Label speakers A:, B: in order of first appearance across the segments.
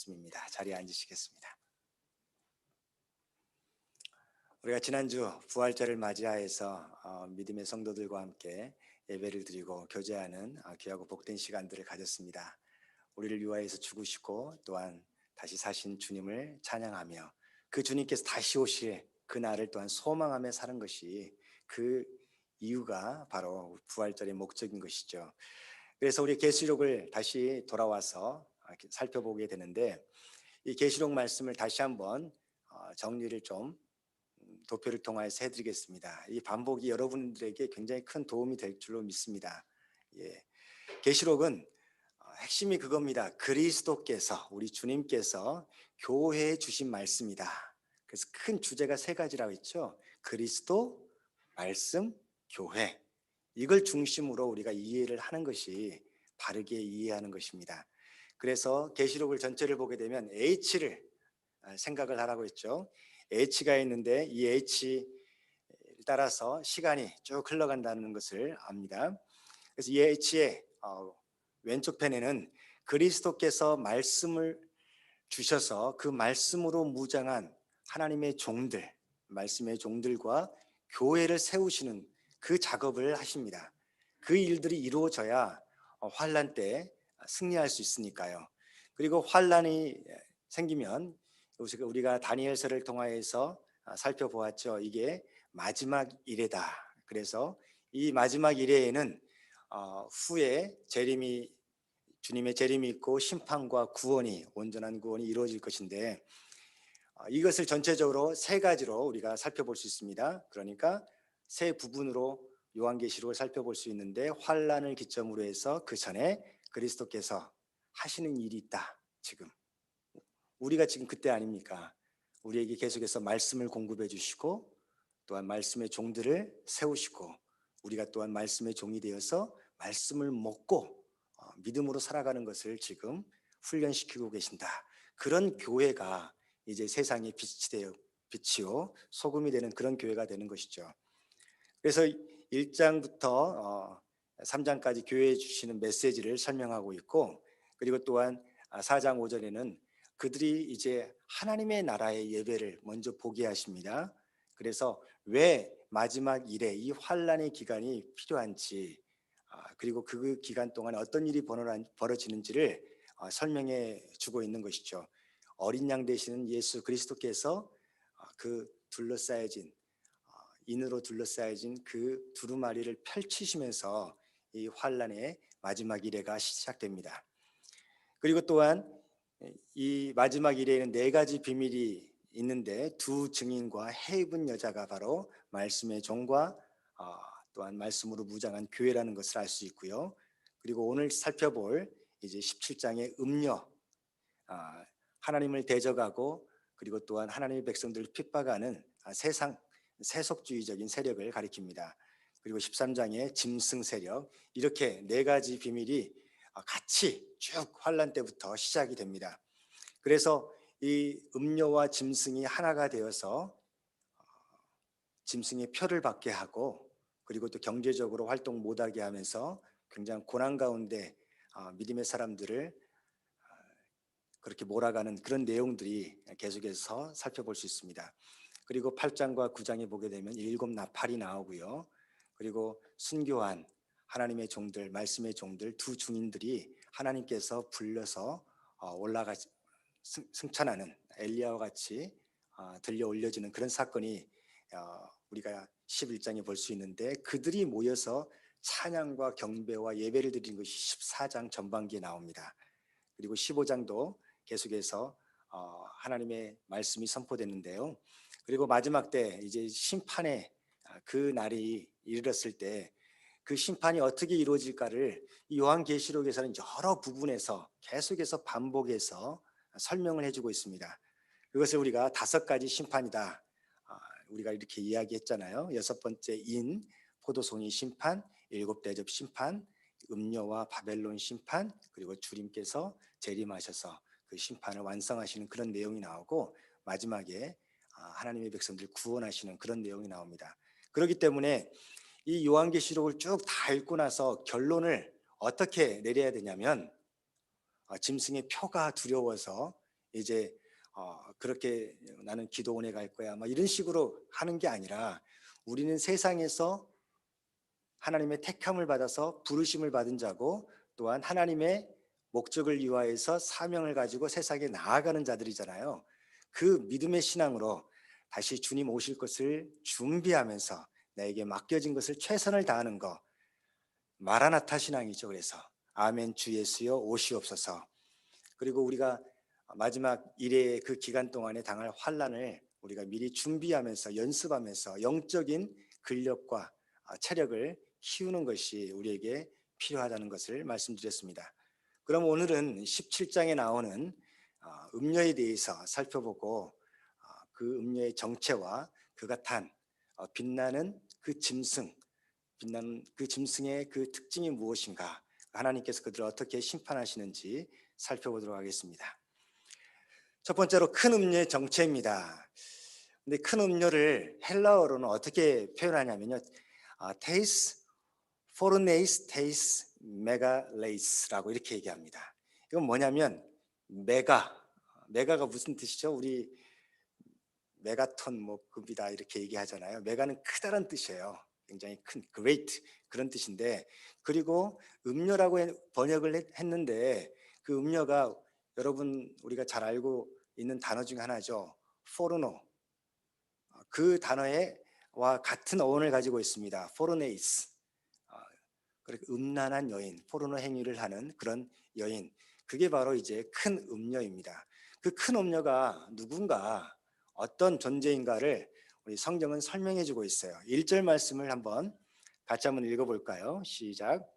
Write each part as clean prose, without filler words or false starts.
A: 말씀입니다. 자리에 앉으시겠습니다. 우리가 지난주 부활절을 맞이하여서 믿음의 성도들과 함께 예배를 드리고 교제하는 귀하고 복된 시간들을 가졌습니다. 우리를 위하여서 죽으시고 또한 다시 사신 주님을 찬양하며 그 주님께서 다시 오실 그날을 또한 소망하며 사는 것이 그 이유가 바로 부활절의 목적인 것이죠. 그래서 우리 계시록을 다시 돌아와서 살펴보게 되는데, 이 계시록 말씀을 다시 한번 정리를 좀 도표를 통해서 해드리겠습니다. 이 반복이 여러분들에게 굉장히 큰 도움이 될 줄로 믿습니다. 예. 계시록은 핵심이 그겁니다. 그리스도께서, 우리 주님께서 교회에 주신 말씀이다. 그래서 큰 주제가 세 가지라고 했죠. 그리스도, 말씀, 교회. 이걸 중심으로 우리가 이해를 하는 것이 바르게 이해하는 것입니다. 그래서 계시록을 전체를 보게 되면 H를 생각을 하라고 했죠. H가 있는데 이 H를 따라서 시간이 쭉 흘러간다는 것을 압니다. 그래서 이 H의 왼쪽 편에는 그리스도께서 말씀을 주셔서 그 말씀으로 무장한 하나님의 종들, 말씀의 종들과 교회를 세우시는 그 작업을 하십니다. 그 일들이 이루어져야 환난 때 승리할 수 있으니까요. 그리고 환난이 생기면 우리가 다니엘서를 통하여서 살펴보았죠. 이게 마지막 이래다. 그래서 이 마지막 이래에는 후에 주님의 재림이 있고 심판과 구원이, 온전한 구원이 이루어질 것인데, 이것을 전체적으로 세 가지로 우리가 살펴볼 수 있습니다. 그러니까 세 부분으로 요한계시록을 살펴볼 수 있는데, 환난을 기점으로 해서 그 전에 그리스도께서 하시는 일이 있다. 지금 우리가 지금 그때 아닙니까? 우리에게 계속해서 말씀을 공급해 주시고 또한 말씀의 종들을 세우시고 우리가 또한 말씀의 종이 되어서 말씀을 먹고 믿음으로 살아가는 것을 지금 훈련시키고 계신다. 그런 교회가 이제 세상의 빛이요 소금이 되는 그런 교회가 되는 것이죠. 그래서 1장부터 3장까지 교회에 주시는 메시지를 설명하고 있고, 그리고 또한 4장 5절에는 그들이 이제 하나님의 나라의 예배를 먼저 보게 하십니다. 그래서 왜 마지막 일에 이 환난의 기간이 필요한지, 그리고 그 기간 동안 어떤 일이 벌어지는지를 설명해 주고 있는 것이죠. 어린 양 되시는 예수 그리스도께서 그 둘러싸여진 인으로 둘러싸여진 그 두루마리를 펼치시면서 이 환난의 마지막 이래가 시작됩니다. 그리고 또한 이 마지막 이래에는 네 가지 비밀이 있는데, 두 증인과 해 입은 여자가 바로 말씀의 종과 또한 말씀으로 무장한 교회라는 것을 알 수 있고요. 그리고 오늘 살펴볼 이제 17장의 음녀, 하나님을 대적하고 그리고 또한 하나님의 백성들을 핍박하는 세상 세속주의적인 세력을 가리킵니다. 그리고 13장의 짐승 세력, 이렇게 네 가지 비밀이 같이 쭉 환난 때부터 시작이 됩니다. 그래서 이 음료와 짐승이 하나가 되어서 짐승의 표를 받게 하고, 그리고 또 경제적으로 활동 못하게 하면서 굉장히 고난 가운데 믿음의 사람들을 그렇게 몰아가는 그런 내용들이 계속해서 살펴볼 수 있습니다. 그리고 8장과 9장에 보게 되면 7 나팔이 나오고요. 그리고 순교한 하나님의 종들, 말씀의 종들 두 중인들이 하나님께서 불러서 올라가 승천하는 엘리야와 같이 들려 올려지는 그런 사건이 우리가 11장에 볼 수 있는데, 그들이 모여서 찬양과 경배와 예배를 드리는 것이 14장 전반기에 나옵니다. 그리고 15장도 계속해서 하나님의 말씀이 선포되는데요. 그리고 마지막 때 이제 심판의 그 날이 이르렀을 때 그 심판이 어떻게 이루어질까를 요한계시록에서는 여러 부분에서 계속해서 반복해서 설명을 해주고 있습니다. 그것을 우리가 5가지 심판이다, 우리가 이렇게 이야기했잖아요. 6번째 인, 포도송이 심판, 7대접 심판, 음녀와 바벨론 심판, 그리고 주님께서 재림하셔서 그 심판을 완성하시는 그런 내용이 나오고, 마지막에 하나님의 백성들 구원하시는 그런 내용이 나옵니다. 그렇기 때문에 이 요한계시록을 쭉 다 읽고 나서 결론을 어떻게 내려야 되냐면, 짐승의 표가 두려워서 이제 그렇게 나는 기도원에 갈 거야 막 이런 식으로 하는 게 아니라 우리는 세상에서 하나님의 택함을 받아서 부르심을 받은 자고 또한 하나님의 목적을 위하여서 사명을 가지고 세상에 나아가는 자들이잖아요. 그 믿음의 신앙으로 다시 주님 오실 것을 준비하면서 나에게 맡겨진 것을 최선을 다하는 거, 마라나타 신앙이죠. 그래서 아멘 주 예수여 오시옵소서. 그리고 우리가 마지막 일의 그 기간 동안에 당할 환난을 우리가 미리 준비하면서 연습하면서 영적인 근력과 체력을 키우는 것이 우리에게 필요하다는 것을 말씀드렸습니다. 그럼 오늘은 17장에 나오는 음녀에 대해서 살펴보고 그 음녀의 정체와 그가 탄 빛나는 그 짐승, 빛나는 그 짐승의 그 특징이 무엇인가, 하나님께서 그들을 어떻게 심판하시는지 살펴보도록 하겠습니다. 첫 번째로 큰 음료의 정체입니다. 근데 큰 음료를 헬라어로는 어떻게 표현하냐면요, 테이스 포르네이스 테이스 메가레이스라고 이렇게 얘기합니다. 이건 뭐냐면 메가가 무슨 뜻이죠? 우리 메가톤 뭐 급이다 이렇게 얘기하잖아요. 메가는 크다란 뜻이에요. 굉장히 큰 great 그런 뜻인데, 그리고 음료라고 번역을 했는데 그 음료가 여러분 우리가 잘 알고 있는 단어 중에 하나죠. 포르노. 그 단어와 같은 어원을 가지고 있습니다. 포르네이스. 그렇게 음란한 여인, 포르노 행위를 하는 그런 여인. 그게 바로 이제 큰 음녀입니다. 그 큰 음녀가 누군가 어떤 존재인가를 우리 성경은 설명해 주고 있어요. 1절 말씀을 같이 한번 읽어볼까요? 시작.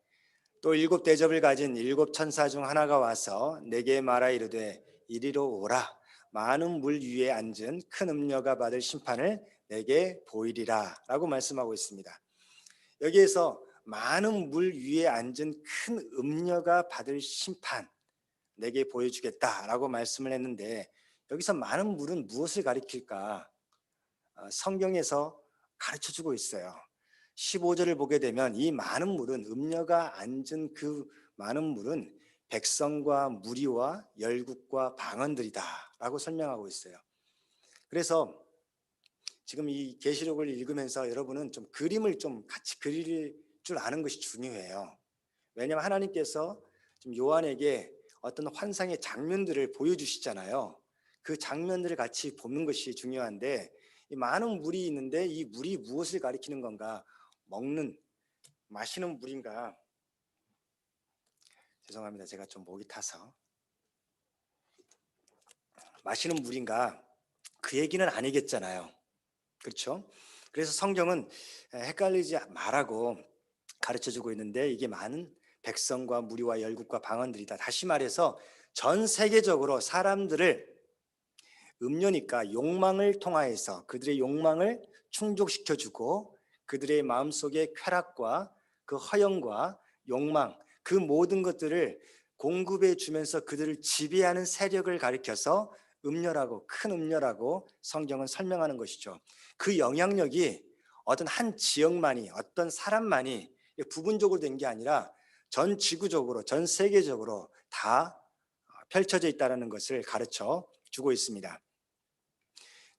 A: 또 일곱 대접을 가진 일곱 천사 중 하나가 와서 내게 말하 이르되 이리로 오라. 많은 물 위에 앉은 큰 음녀가 받을 심판을 내게 보이리라 라고 말씀하고 있습니다. 여기에서 많은 물 위에 앉은 큰 음녀가 받을 심판 내게 보여주겠다라고 말씀을 했는데, 여기서 많은 물은 무엇을 가리킬까? 성경에서 가르쳐주고 있어요. 15절을 보게 되면 이 많은 물은, 음녀가 앉은 그 많은 물은 백성과 무리와 열국과 방언들이다 라고 설명하고 있어요. 그래서 지금 이 계시록을 읽으면서 여러분은 좀 그림을 좀 같이 그릴 줄 아는 것이 중요해요. 왜냐하면 하나님께서 지금 요한에게 어떤 환상의 장면들을 보여주시잖아요. 그 장면들을 같이 보는 것이 중요한데, 이 많은 물이 있는데 이 물이 무엇을 가리키는 건가? 마시는 물인가? 죄송합니다. 제가 좀 목이 타서. 마시는 물인가? 그 얘기는 아니겠잖아요. 그렇죠? 그래서 성경은 헷갈리지 말라고 가르쳐주고 있는데, 이게 많은 백성과 무리와 열국과 방언들이다. 다시 말해서 전 세계적으로 사람들을, 음료니까 욕망을 통하여서 그들의 욕망을 충족시켜주고 그들의 마음속의 쾌락과 그 허영과 욕망, 그 모든 것들을 공급해 주면서 그들을 지배하는 세력을 가리켜서 음료라고, 큰 음료라고 성경은 설명하는 것이죠. 그 영향력이 어떤 한 지역만이, 어떤 사람만이 부분적으로 된 게 아니라 전 지구적으로, 전 세계적으로 다 펼쳐져 있다는 것을 가르쳐 주고 있습니다.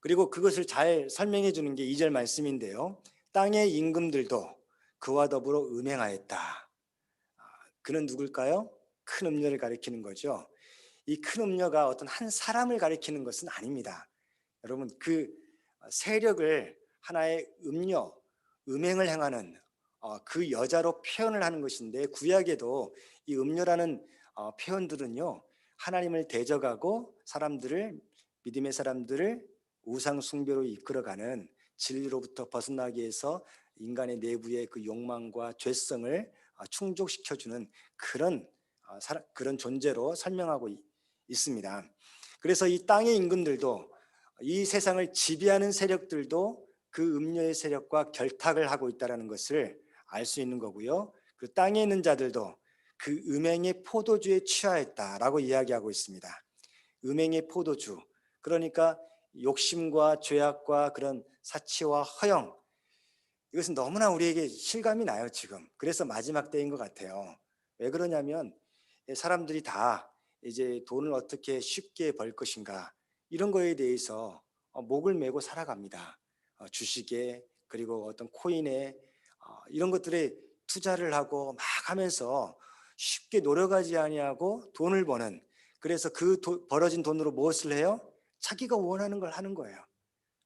A: 그리고 그것을 잘 설명해 주는 게 2절 말씀인데요. 땅의 임금들도 그와 더불어 음행하였다. 그는 누굴까요? 큰 음료를 가리키는 거죠. 이 큰 음료가 어떤 한 사람을 가리키는 것은 아닙니다. 여러분, 그 세력을 하나의 음료, 음행을 행하는 그 여자로 표현을 하는 것인데, 구약에도 이 음료라는 표현들은요, 하나님을 대적하고 믿음의 사람들을 우상 숭배로 이끌어가는, 진리로부터 벗어나기 위해서 인간의 내부의 그 욕망과 죄성을 충족시켜주는 그런 존재로 설명하고 있습니다. 그래서 이 땅의 임금들도, 이 세상을 지배하는 세력들도 그 음료의 세력과 결탁을 하고 있다는 것을 알 수 있는 거고요. 그 땅에 있는 자들도 그 음행의 포도주에 취하였다라고 이야기하고 있습니다. 음행의 포도주, 그러니까 욕심과 죄악과 그런 사치와 허영, 이것은 너무나 우리에게 실감이 나요 지금. 그래서 마지막 때인 것 같아요. 왜 그러냐면 사람들이 다 이제 돈을 어떻게 쉽게 벌 것인가 이런 거에 대해서 목을 메고 살아갑니다. 주식에 그리고 어떤 코인에 이런 것들에 투자를 하고 막 하면서 쉽게 노력하지 아니하고 돈을 버는, 그래서 벌어진 돈으로 무엇을 해요? 자기가 원하는 걸 하는 거예요.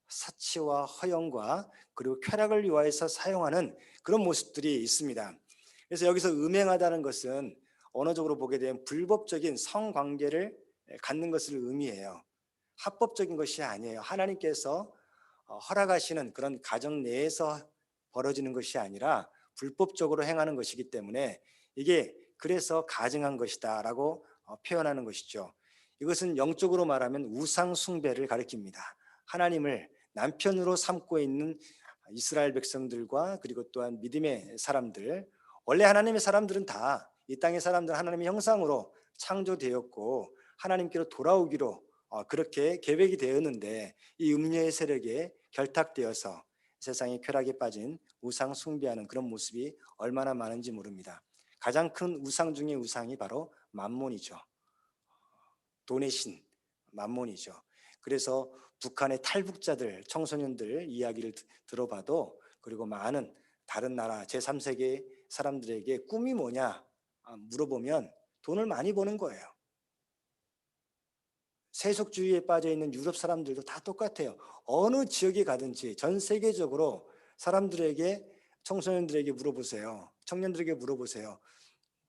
A: 사치와 허영과 그리고 쾌락을 위하여서 사용하는 그런 모습들이 있습니다. 그래서 여기서 음행하다는 것은 언어적으로 보게 되면 불법적인 성관계를 갖는 것을 의미해요. 합법적인 것이 아니에요. 하나님께서 허락하시는 그런 가정 내에서 벌어지는 것이 아니라 불법적으로 행하는 것이기 때문에 이게 그래서 가증한 것이다라고 표현하는 것이죠. 이것은 영적으로 말하면 우상 숭배를 가리킵니다. 하나님을 남편으로 삼고 있는 이스라엘 백성들과 그리고 또한 믿음의 사람들, 원래 하나님의 사람들은 다 이 땅의 사람들은 하나님의 형상으로 창조되었고 하나님께로 돌아오기로 그렇게 계획이 되었는데 이 음녀의 세력에 결탁되어서 세상의 쾌락에 빠진 우상 숭배하는 그런 모습이 얼마나 많은지 모릅니다. 가장 큰 우상 중의 우상이 바로 만몬이죠. 돈의 신 만몬이죠. 그래서 북한의 탈북자들 청소년들 이야기를 들어봐도, 그리고 많은 다른 나라 제3세계 사람들에게 꿈이 뭐냐 물어보면 돈을 많이 버는 거예요. 세속주의에 빠져 있는 유럽 사람들도 다 똑같아요. 어느 지역에 가든지 전 세계적으로 사람들에게, 청소년들에게 물어보세요. 청년들에게 물어보세요.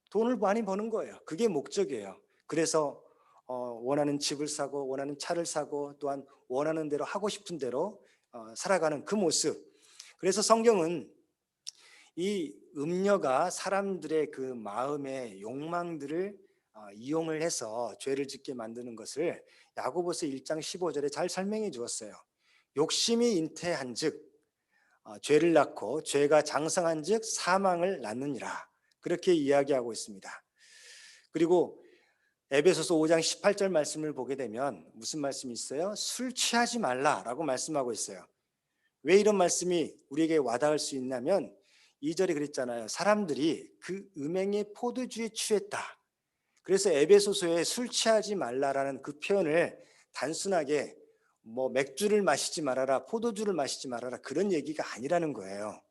A: 돈을 많이 버는 거예요. 그게 목적이에요. 그래서 원하는 집을 사고 원하는 차를 사고 또한 원하는 대로 하고 싶은 대로 살아가는 그 모습. 그래서 성경은 이 음녀가 사람들의 그 마음의 욕망들을 이용을 해서 죄를 짓게 만드는 것을 야고보서 1장 15절에 잘 설명해 주었어요. 욕심이 잉태한즉 죄를 낳고 죄가 장성한즉 사망을 낳느니라, 그렇게 이야기하고 있습니다. 그리고 에베소서 5장 18절 말씀을 보게 되면 무슨 말씀이 있어요? 술 취하지 말라라고 말씀하고 있어요. 왜 이런 말씀이 우리에게 와닿을 수 있냐면 2절에 그랬잖아요. 사람들이 그 음행의 포도주에 취했다. 그래서 에베소서에 술 취하지 말라라는 그 표현을 단순하게 뭐 맥주를 마시지 말아라, 포도주를 마시지 말아라 그런 얘기가 아니라는 거예요.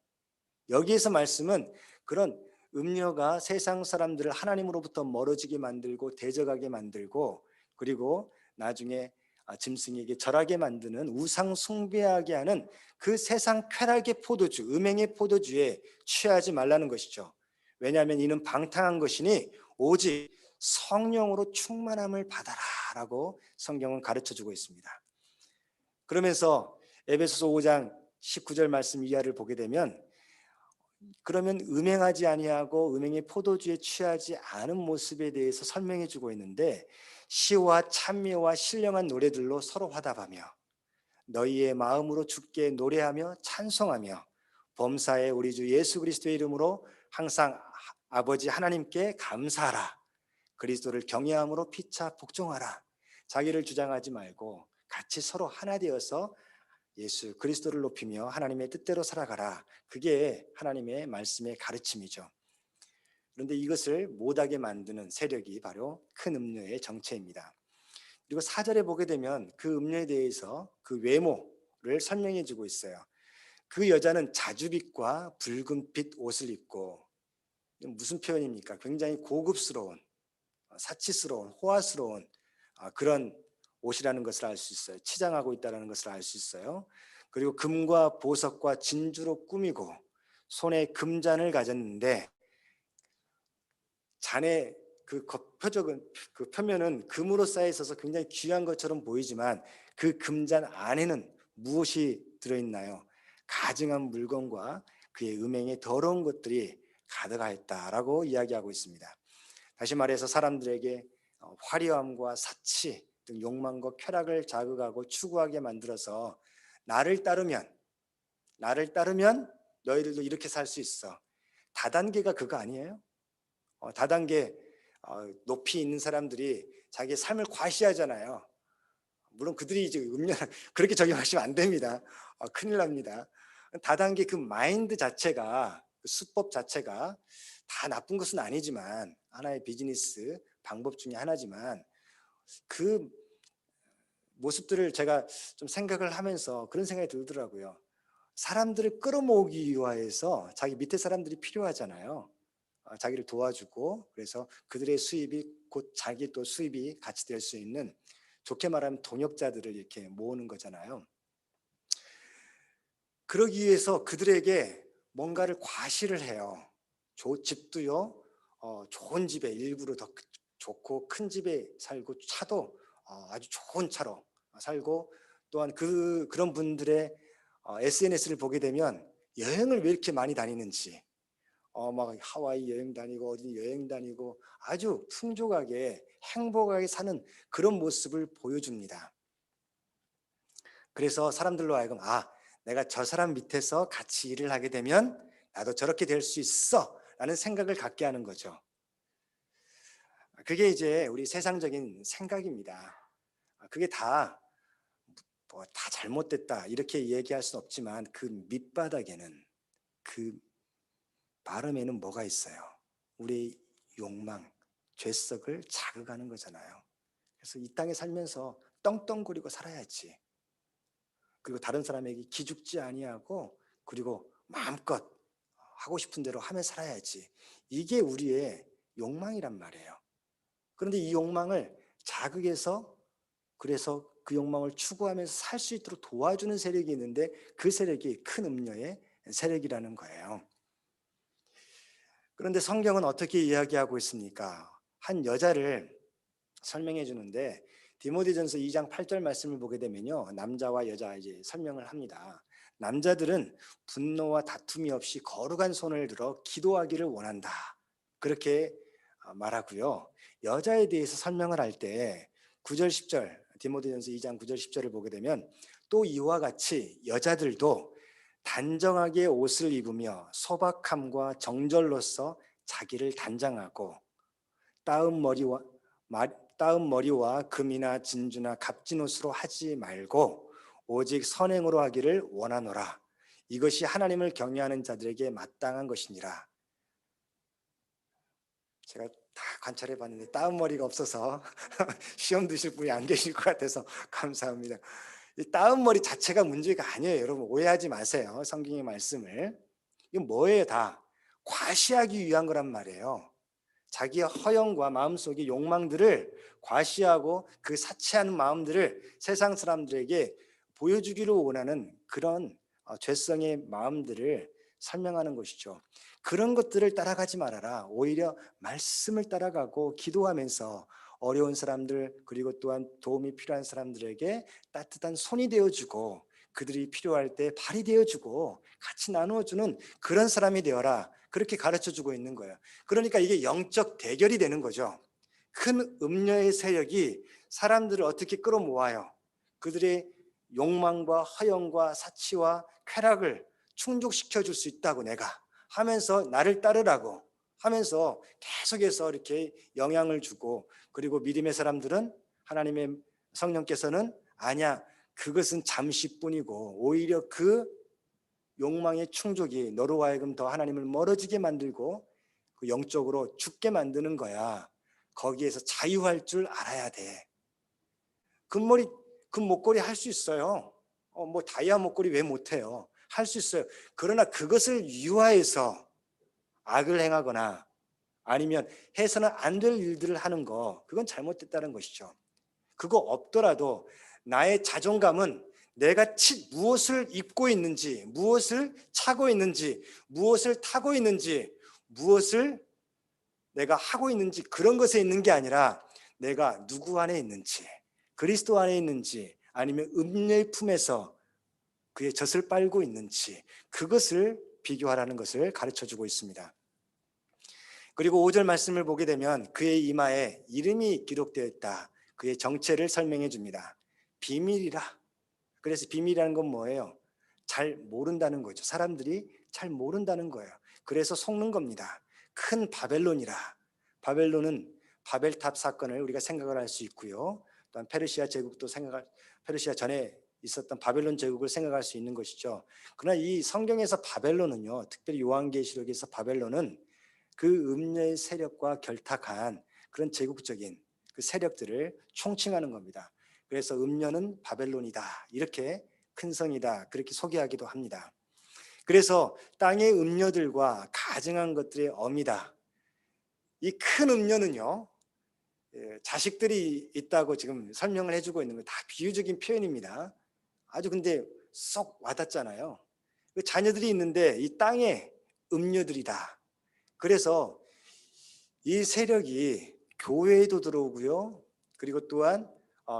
A: 여기에서 말씀은 그런 음료가 세상 사람들을 하나님으로부터 멀어지게 만들고 대적하게 만들고 그리고 나중에 짐승에게 절하게 만드는 우상 숭배하게 하는 그 세상 쾌락의 포도주, 음행의 포도주에 취하지 말라는 것이죠. 왜냐하면 이는 방탕한 것이니 오직 성령으로 충만함을 받아라라고 성경은 가르쳐주고 있습니다. 그러면서 에베소서 5장 19절 말씀 이하를 보게 되면, 그러면 음행하지 아니하고 음행의 포도주에 취하지 않은 모습에 대해서 설명해 주고 있는데, 시와 찬미와 신령한 노래들로 서로 화답하며 너희의 마음으로 주께 노래하며 찬송하며 범사에 우리 주 예수 그리스도의 이름으로 항상 아버지 하나님께 감사하라. 그리스도를 경외함으로 피차 복종하라. 자기를 주장하지 말고 같이 서로 하나 되어서 예수 그리스도를 높이며 하나님의 뜻대로 살아가라. 그게 하나님의 말씀의 가르침이죠. 그런데 이것을 못하게 만드는 세력이 바로 큰 음료의 정체입니다. 그리고 4절에 보게 되면 그 음료에 대해서 그 외모를 설명해 주고 있어요. 그 여자는 자주빛과 붉은빛 옷을 입고, 무슨 표현입니까? 굉장히 고급스러운, 사치스러운, 호화스러운 그런 옷이라는 것을 알 수 있어요. 치장하고 있다는 것을 알 수 있어요. 그리고 금과 보석과 진주로 꾸미고 손에 금잔을 가졌는데, 잔의 그 겉표적은, 그 표면은 금으로 쌓여 있어서 굉장히 귀한 것처럼 보이지만 그 금잔 안에는 무엇이 들어있나요? 가증한 물건과 그의 음행의 더러운 것들이 가득하였다라고 이야기하고 있습니다. 다시 말해서 사람들에게 화려함과 사치 등 욕망과 쾌락을 자극하고 추구하게 만들어서 나를 따르면 너희들도 이렇게 살 수 있어. 다단계가 그거 아니에요? 다단계 높이 있는 사람들이 자기의 삶을 과시하잖아요. 물론 그들이 이제 그렇게 적용하시면 안 됩니다. 큰일 납니다. 다단계 그 마인드 자체가, 그 수법 자체가 다 나쁜 것은 아니지만 하나의 비즈니스 방법 중에 하나지만 그 모습들을 제가 좀 생각을 하면서 그런 생각이 들더라고요. 사람들을 끌어모으기 위해서 자기 밑에 사람들이 필요하잖아요. 자기를 도와주고 그래서 그들의 수입이 곧 자기 또 수입이 같이 될 수 있는 좋게 말하면 동역자들을 이렇게 모으는 거잖아요. 그러기 위해서 그들에게 뭔가를 과시를 해요. 집도요, 좋은 집에 일부러 더 좋고 큰 집에 살고 차도 아주 좋은 차로 살고 또한 그런 분들의 SNS를 보게 되면 여행을 왜 이렇게 많이 다니는지 막 하와이 여행 다니고 어디 여행 다니고 아주 풍족하게 행복하게 사는 그런 모습을 보여줍니다. 그래서 사람들로 하여금 내가 저 사람 밑에서 같이 일을 하게 되면 나도 저렇게 될 수 있어 라는 생각을 갖게 하는 거죠. 그게 이제 우리 세상적인 생각입니다. 그게 다 잘못됐다 이렇게 얘기할 수는 없지만 그 밑바닥에는 그 바람에는 뭐가 있어요? 우리 욕망, 죄성을 자극하는 거잖아요. 그래서 이 땅에 살면서 떵떵거리고 살아야지. 그리고 다른 사람에게 기죽지 아니하고 그리고 마음껏 하고 싶은 대로 하며 살아야지. 이게 우리의 욕망이란 말이에요. 그런데 이 욕망을 자극해서 그래서 그 욕망을 추구하면서 살 수 있도록 도와주는 세력이 있는데 그 세력이 큰 음녀의 세력이라는 거예요. 그런데 성경은 어떻게 이야기하고 있습니까? 한 여자를 설명해 주는데 디모데전서 2장 8절 말씀을 보게 되면요. 남자와 여자 이제 설명을 합니다. 남자들은 분노와 다툼이 없이 거룩한 손을 들어 기도하기를 원한다. 그렇게 말하고요. 여자에 대해서 설명을 할 때 9절 10절 디모데전서 2장 9절 10절을 보게 되면 또 이와 같이 여자들도 단정하게 옷을 입으며 소박함과 정절로서 자기를 단장하고 따은 머리와 따은 머리와 금이나 진주나 값진 옷으로 하지 말고 오직 선행으로 하기를 원하노라. 이것이 하나님을 경외하는 자들에게 마땅한 것이니라. 제가 다 관찰해 봤는데 따은 머리가 없어서 시험 드실 분이 안 계실 것 같아서 감사합니다. 이 따은 머리 자체가 문제가 아니에요. 여러분 오해하지 마세요. 성경의 말씀을. 이건 뭐예요? 다 과시하기 위한 거란 말이에요. 자기의 허영과 마음속의 욕망들을 과시하고 그 사치하는 마음들을 세상 사람들에게 보여주기를 원하는 그런 죄성의 마음들을 설명하는 것이죠. 그런 것들을 따라가지 말아라. 오히려 말씀을 따라가고 기도하면서 어려운 사람들 그리고 또한 도움이 필요한 사람들에게 따뜻한 손이 되어주고 그들이 필요할 때 발이 되어주고 같이 나누어주는 그런 사람이 되어라. 그렇게 가르쳐주고 있는 거예요. 그러니까 이게 영적 대결이 되는 거죠. 큰 음녀의 세력이 사람들을 어떻게 끌어모아요? 그들의 욕망과 허영과 사치와 쾌락을 충족시켜 줄 수 있다고 내가 하면서 나를 따르라고 하면서 계속해서 이렇게 영향을 주고 그리고 믿음의 사람들은 하나님의 성령께서는 아니야 그것은 잠시뿐이고 오히려 그 욕망의 충족이 너로 하여금 더 하나님을 멀어지게 만들고 그 영적으로 죽게 만드는 거야. 거기에서 자유할 줄 알아야 돼. 금머리, 금목걸이 할 수 있어요. 뭐 다이아 목걸이 왜 못해요? 할 수 있어요. 그러나 그것을 유화해서 악을 행하거나 아니면 해서는 안 될 일들을 하는 거 그건 잘못됐다는 것이죠. 그거 없더라도 나의 자존감은 내가 무엇을 입고 있는지, 무엇을 차고 있는지, 무엇을 타고 있는지, 무엇을 내가 하고 있는지 그런 것에 있는 게 아니라 내가 누구 안에 있는지, 그리스도 안에 있는지 아니면 음녀의 품에서 그의 젖을 빨고 있는지 그것을 비교하라는 것을 가르쳐주고 있습니다. 그리고 5절 말씀을 보게 되면 그의 이마에 이름이 기록되어 있다. 그의 정체를 설명해 줍니다. 비밀이라. 그래서 비밀이라는 건 뭐예요? 잘 모른다는 거죠. 사람들이 잘 모른다는 거예요. 그래서 속는 겁니다. 큰 바벨론이라. 바벨론은 바벨탑 사건을 우리가 생각을 할 수 있고요. 또한 페르시아 제국도 페르시아 전에 있었던 바벨론 제국을 생각할 수 있는 것이죠. 그러나 이 성경에서 바벨론은요, 특별히 요한계시록에서 바벨론은 그 음녀의 세력과 결탁한 그런 제국적인 그 세력들을 총칭하는 겁니다. 그래서 음녀는 바벨론이다, 이렇게 큰 성이다, 그렇게 소개하기도 합니다. 그래서 땅의 음녀들과 가증한 것들의 어미다. 이 큰 음녀는요, 자식들이 있다고 지금 설명을 해주고 있는 거 다 비유적인 표현입니다. 아주 근데 쏙 와닿잖아요. 그 자녀들이 있는데 이 땅의 음녀들이다. 그래서 이 세력이 교회에도 들어오고요, 그리고 또한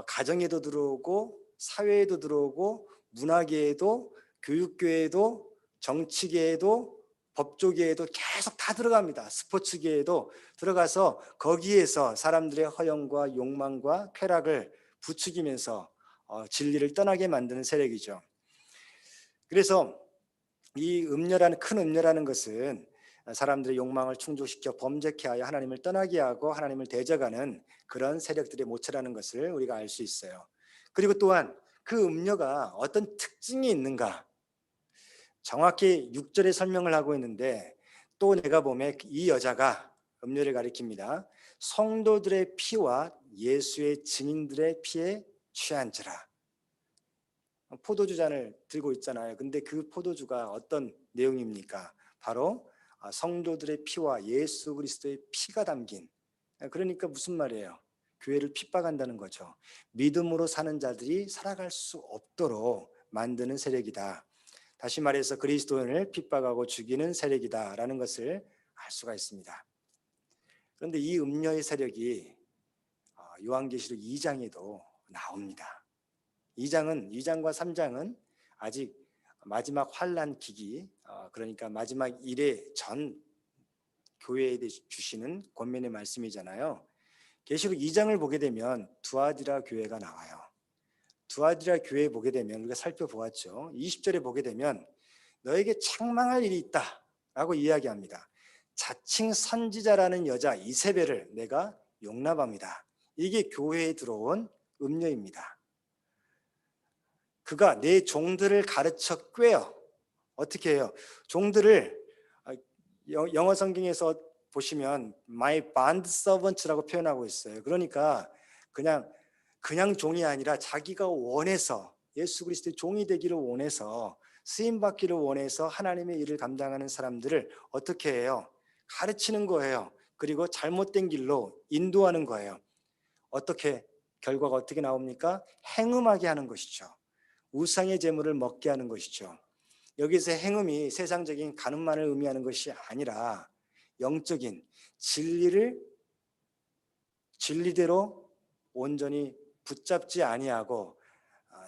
A: 가정에도 들어오고, 사회에도 들어오고, 문화계에도, 교육계에도, 정치계에도, 법조계에도 계속 다 들어갑니다. 스포츠계에도 들어가서 거기에서 사람들의 허영과 욕망과 쾌락을 부추기면서 진리를 떠나게 만드는 세력이죠. 그래서 이 음녀라는, 큰 음녀라는 것은 사람들의 욕망을 충족시켜 범죄케 하여 하나님을 떠나게 하고 하나님을 대적하는 그런 세력들의 모처라는 것을 우리가 알 수 있어요. 그리고 또한 그 음녀가 어떤 특징이 있는가, 정확히 6절에 설명을 하고 있는데, 또 내가 보면 이 여자가, 음녀를 가리킵니다, 성도들의 피와 예수의 증인들의 피에 취한지라. 포도주 잔을 들고 있잖아요. 근데 그 포도주가 어떤 내용입니까? 바로 성도들의 피와 예수 그리스도의 피가 담긴, 그러니까 무슨 말이에요? 교회를 핍박한다는 거죠. 믿음으로 사는 자들이 살아갈 수 없도록 만드는 세력이다. 다시 말해서 그리스도인을 핍박하고 죽이는 세력이다라는 것을 알 수가 있습니다. 그런데 이 음녀의 세력이 요한계시록 2장에도 나옵니다. 2장과 3장은 아직 마지막 환난 기기, 그러니까 마지막 일의 전 교회에 대해 주시는 권면의 말씀이잖아요. 계시록 2장을 보게 되면 두아디라 교회가 나와요. 두아디라 교회 보게 되면, 우리가 살펴보았죠. 20절에 보게 되면 너에게 책망할 일이 있다 라고 이야기합니다. 자칭 선지자라는 여자 이세벨을 내가 용납합니다. 이게 교회에 들어온 음녀입니다. 그가 내 종들을 가르쳐 꿰어. 어떻게 해요? 종들을, 영어 성경에서 보시면 my bond servants라고 표현하고 있어요. 그러니까 그냥 종이 아니라 자기가 원해서, 예수 그리스도의 종이 되기를 원해서, 쓰임 받기를 원해서 하나님의 일을 감당하는 사람들을 어떻게 해요? 가르치는 거예요. 그리고 잘못된 길로 인도하는 거예요. 어떻게, 결과가 어떻게 나옵니까? 행음하게 하는 것이죠. 우상의 제물을 먹게 하는 것이죠. 여기서 행음이 세상적인 간음만을 의미하는 것이 아니라 영적인 진리를 진리대로 온전히 붙잡지 아니하고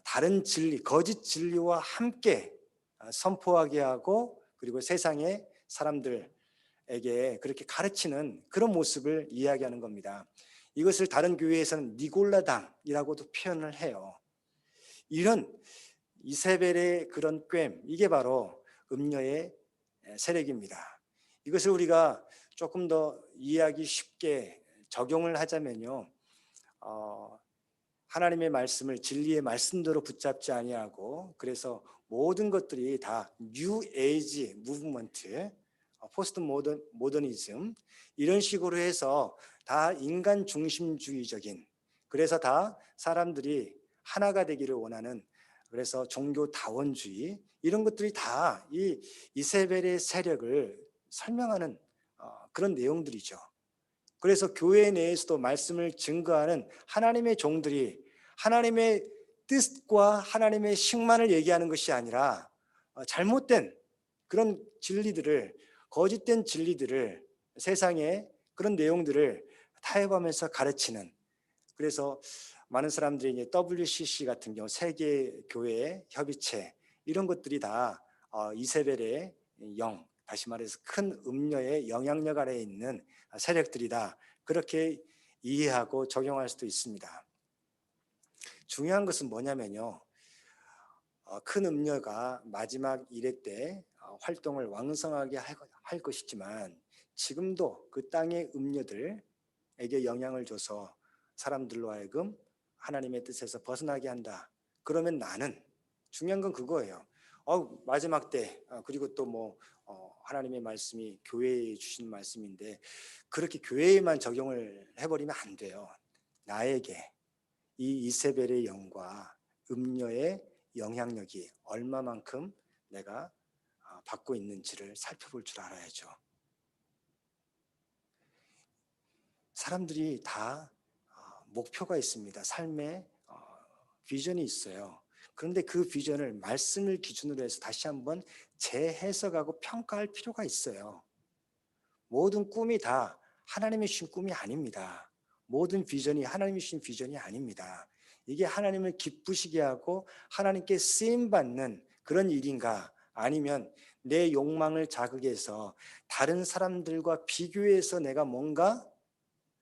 A: 다른 진리, 거짓 진리와 함께 선포하게 하고, 그리고 세상의 사람들에게 그렇게 가르치는 그런 모습을 이야기하는 겁니다. 이것을 다른 교회에서는 니골라당이라고도 표현을 해요. 이런 이세벨의 그런 괸, 이게 바로 음녀의 세력입니다. 이것을 우리가 조금 더 이해하기 쉽게 적용을 하자면요, 하나님의 말씀을 진리의 말씀대로 붙잡지 아니하고, 그래서 모든 것들이 다 뉴 에이지 무브먼트, 포스트 모더니즘, 이런 식으로 해서 다 인간 중심주의적인, 그래서 다 사람들이 하나가 되기를 원하는, 그래서 종교다원주의, 이런 것들이 다 이 이세벨의 세력을 설명하는 그런 내용들이죠. 그래서 교회 내에서도 말씀을 증거하는 하나님의 종들이 하나님의 뜻과 하나님의 식만을 얘기하는 것이 아니라 잘못된 그런 진리들을, 거짓된 진리들을, 세상의 그런 내용들을 타협하면서 가르치는, 그래서 많은 사람들이 이제 WCC 같은 경우 세계 교회 협의체, 이런 것들이 다 이세벨의 영, 다시 말해서 큰 음녀의 영향력 아래에 있는 세력들이다, 그렇게 이해하고 적용할 수도 있습니다. 중요한 것은 뭐냐면요, 큰 음녀가 마지막 일회 때 활동을 왕성하게 할 것이지만, 지금도 그 땅의 음녀들에게 영향을 줘서 사람들로 하여금 하나님의 뜻에서 벗어나게 한다. 그러면 나는, 중요한 건 그거예요. 마지막 때, 그리고 또 하나님의 말씀이 교회에 주신 말씀인데 그렇게 교회에만 적용을 해버리면 안 돼요. 나에게 이 이세벨의 영과 음녀의 영향력이 얼마만큼 내가 받고 있는지를 살펴볼 줄 알아야죠. 사람들이 다 목표가 있습니다. 삶의 비전이 있어요. 그런데 그 비전을 말씀을 기준으로 해서 다시 한번 재해석하고 평가할 필요가 있어요. 모든 꿈이 다 하나님이 주신 꿈이 아닙니다. 모든 비전이 하나님이 주신 비전이 아닙니다. 이게 하나님을 기쁘시게 하고 하나님께 쓰임받는 그런 일인가, 아니면 내 욕망을 자극해서 다른 사람들과 비교해서 내가 뭔가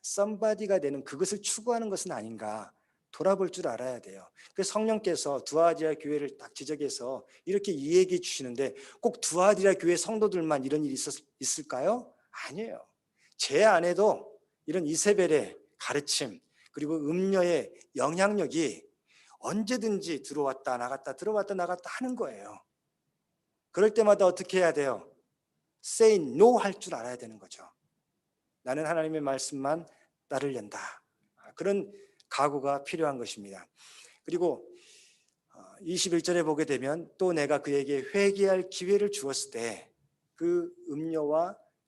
A: somebody가 되는 그것을 추구하는 것은 아닌가 돌아볼 줄 알아야 돼요. 그래서 성령께서 두아디라 교회를 딱 지적해서 이렇게 이야기해 주시는데 꼭 두아디라 교회 성도들만 이런 일이 있을까요? 아니에요. 제 안에도 이런 이세벨의 가르침 그리고 음녀의 영향력이 언제든지 들어왔다 나갔다 들어왔다 나갔다 하는 거예요. 그럴 때마다 어떻게 해야 돼요? Say no 할 줄 알아야 되는 거죠. 나는 하나님의 말씀만 따르련다. 그런 각오가 필요한 것입니다. 그리고 21절에 보게 되면 또 내가 그에게 회개할 기회를 주었을 때 그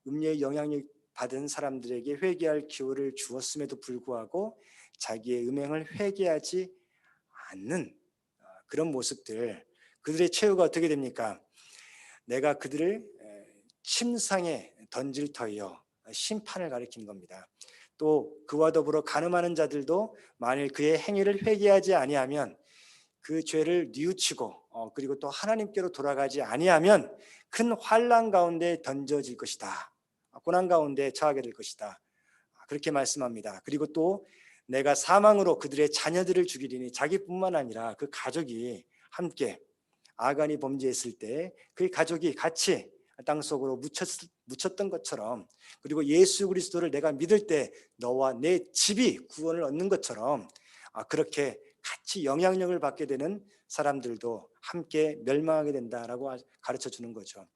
A: 음녀의 영향력 받은 사람들에게 회개할 기회를 주었음에도 불구하고 자기의 음행을 회개하지 않는 그런 모습들, 그들의 최후가 어떻게 됩니까? 내가 그들을 침상에 던질 터이요 심판을 가리키는 겁니다. 또 그와 더불어 간음하는 자들도 만일 그의 행위를 회개하지 아니하면 그 죄를 뉘우치고 그리고 또 하나님께로 돌아가지 아니하면 큰 환난 가운데 던져질 것이다. 고난 가운데 처하게 될 것이다. 그렇게 말씀합니다. 그리고 또 내가 사망으로 그들의 자녀들을 죽이리니 자기뿐만 아니라 그 가족이 함께 아간이 범죄했을 때 그 가족이 같이 땅속으로 묻혔던 것처럼, 그리고 예수 그리스도를 내가 믿을 때 너와 내 집이 구원을 얻는 것처럼 그렇게 같이 영향력을 받게 되는 사람들도 함께 멸망하게 된다라고 가르쳐 주는 거죠.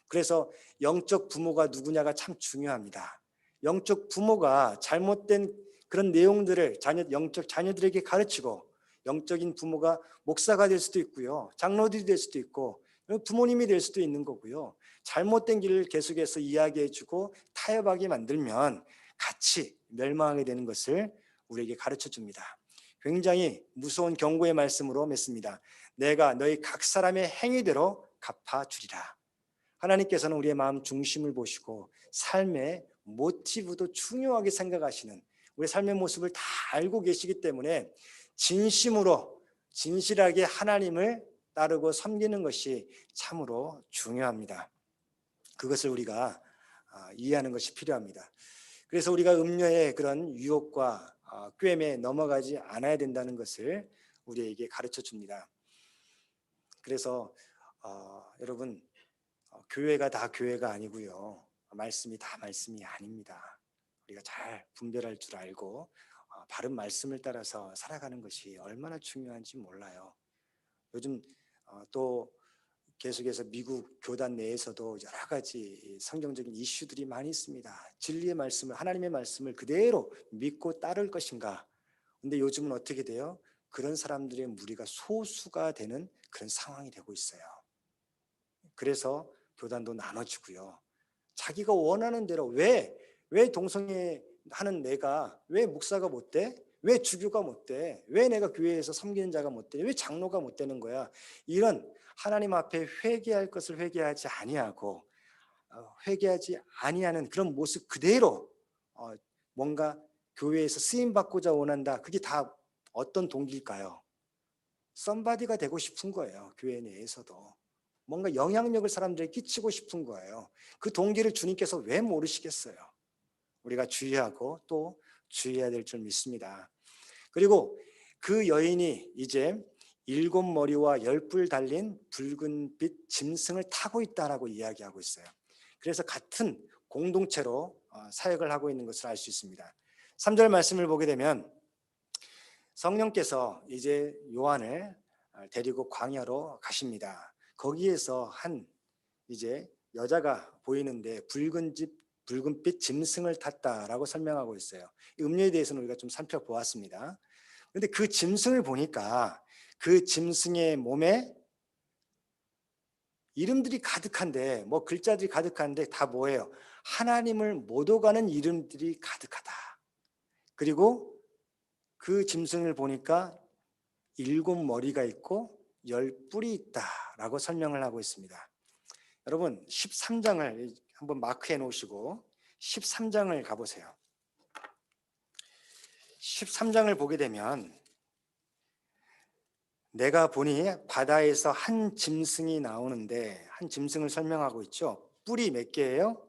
A: 그래서 영적 부모가 누구냐가 참 중요합니다. 영적 부모가 잘못된 그런 내용들을 영적 자녀들에게 가르치고, 영적인 부모가 목사가 될 수도 있고요, 장로들이 될 수도 있고 부모님이 될 수도 있는 거고요. 잘못된 길을 계속해서 이야기해주고 타협하게 만들면 같이 멸망하게 되는 것을 우리에게 가르쳐 줍니다. 굉장히 무서운 경고의 말씀으로 맺습니다. 내가 너희 각 사람의 행위대로 갚아주리라. 하나님께서는 우리의 마음 중심을 보시고 삶의 모티브도 중요하게 생각하시는, 우리의 삶의 모습을 다 알고 계시기 때문에 진심으로 진실하게 하나님을 따르고 섬기는 것이 참으로 중요합니다. 그것을 우리가 이해하는 것이 필요합니다. 그래서 우리가 음녀의 그런 유혹과 꿰매에 넘어가지 않아야 된다는 것을 우리에게 가르쳐 줍니다. 그래서 여러분, 교회가 다 교회가 아니고요, 말씀이 다 말씀이 아닙니다. 우리가 잘 분별할 줄 알고 바른 말씀을 따라서 살아가는 것이 얼마나 중요한지 몰라요. 요즘 또 계속해서 미국 교단 내에서도 여러 가지 성경적인 이슈들이 많이 있습니다. 진리의 말씀을, 하나님의 말씀을 그대로 믿고 따를 것인가. 근데 요즘은 어떻게 돼요? 그런 사람들의 무리가 소수가 되는 그런 상황이 되고 있어요. 그래서 교단도 나눠지고요. 자기가 원하는 대로 왜 동성애 하는 내가 왜 목사가 못 돼? 왜 주교가 못 돼? 왜 내가 교회에서 섬기는 자가 못 돼? 왜 장로가 못 되는 거야? 이런 하나님 앞에 회개할 것을 회개하지 아니하고 회개하지 아니하는 그런 모습 그대로 뭔가 교회에서 쓰임 받고자 원한다. 그게 다 어떤 동기일까요? 썸바디가 되고 싶은 거예요. 교회 내에서도 뭔가 영향력을 사람들에게 끼치고 싶은 거예요. 그 동기를 주님께서 왜 모르시겠어요? 우리가 주의하고 또 주의해야 될 줄 믿습니다. 그리고 그 여인이 이제 7머리와 10뿔 달린 붉은빛 짐승을 타고 있다라고 이야기하고 있어요. 그래서 같은 공동체로 사역을 하고 있는 것을 알 수 있습니다. 3절 말씀을 보게 되면 성령께서 이제 요한을 데리고 광야로 가십니다. 거기에서 한 이제 여자가 보이는데 붉은빛 짐승을 탔다라고 설명하고 있어요. 이 음료에 대해서는 우리가 좀 살펴보았습니다. 그런데 그 짐승을 보니까 그 짐승의 몸에 이름들이 가득한데, 뭐 글자들이 가득한데 다 뭐예요? 하나님을 못 오가는 이름들이 가득하다. 그리고 그 짐승을 보니까 7 머리가 있고 10뿔이 있다라고 설명을 하고 있습니다. 여러분 13장을 한번 마크해 놓으시고 13장을 가보세요. 13장을 보게 되면 내가 보니 바다에서 한 짐승이 나오는데, 한 짐승을 설명하고 있죠. 뿔이 몇 개예요?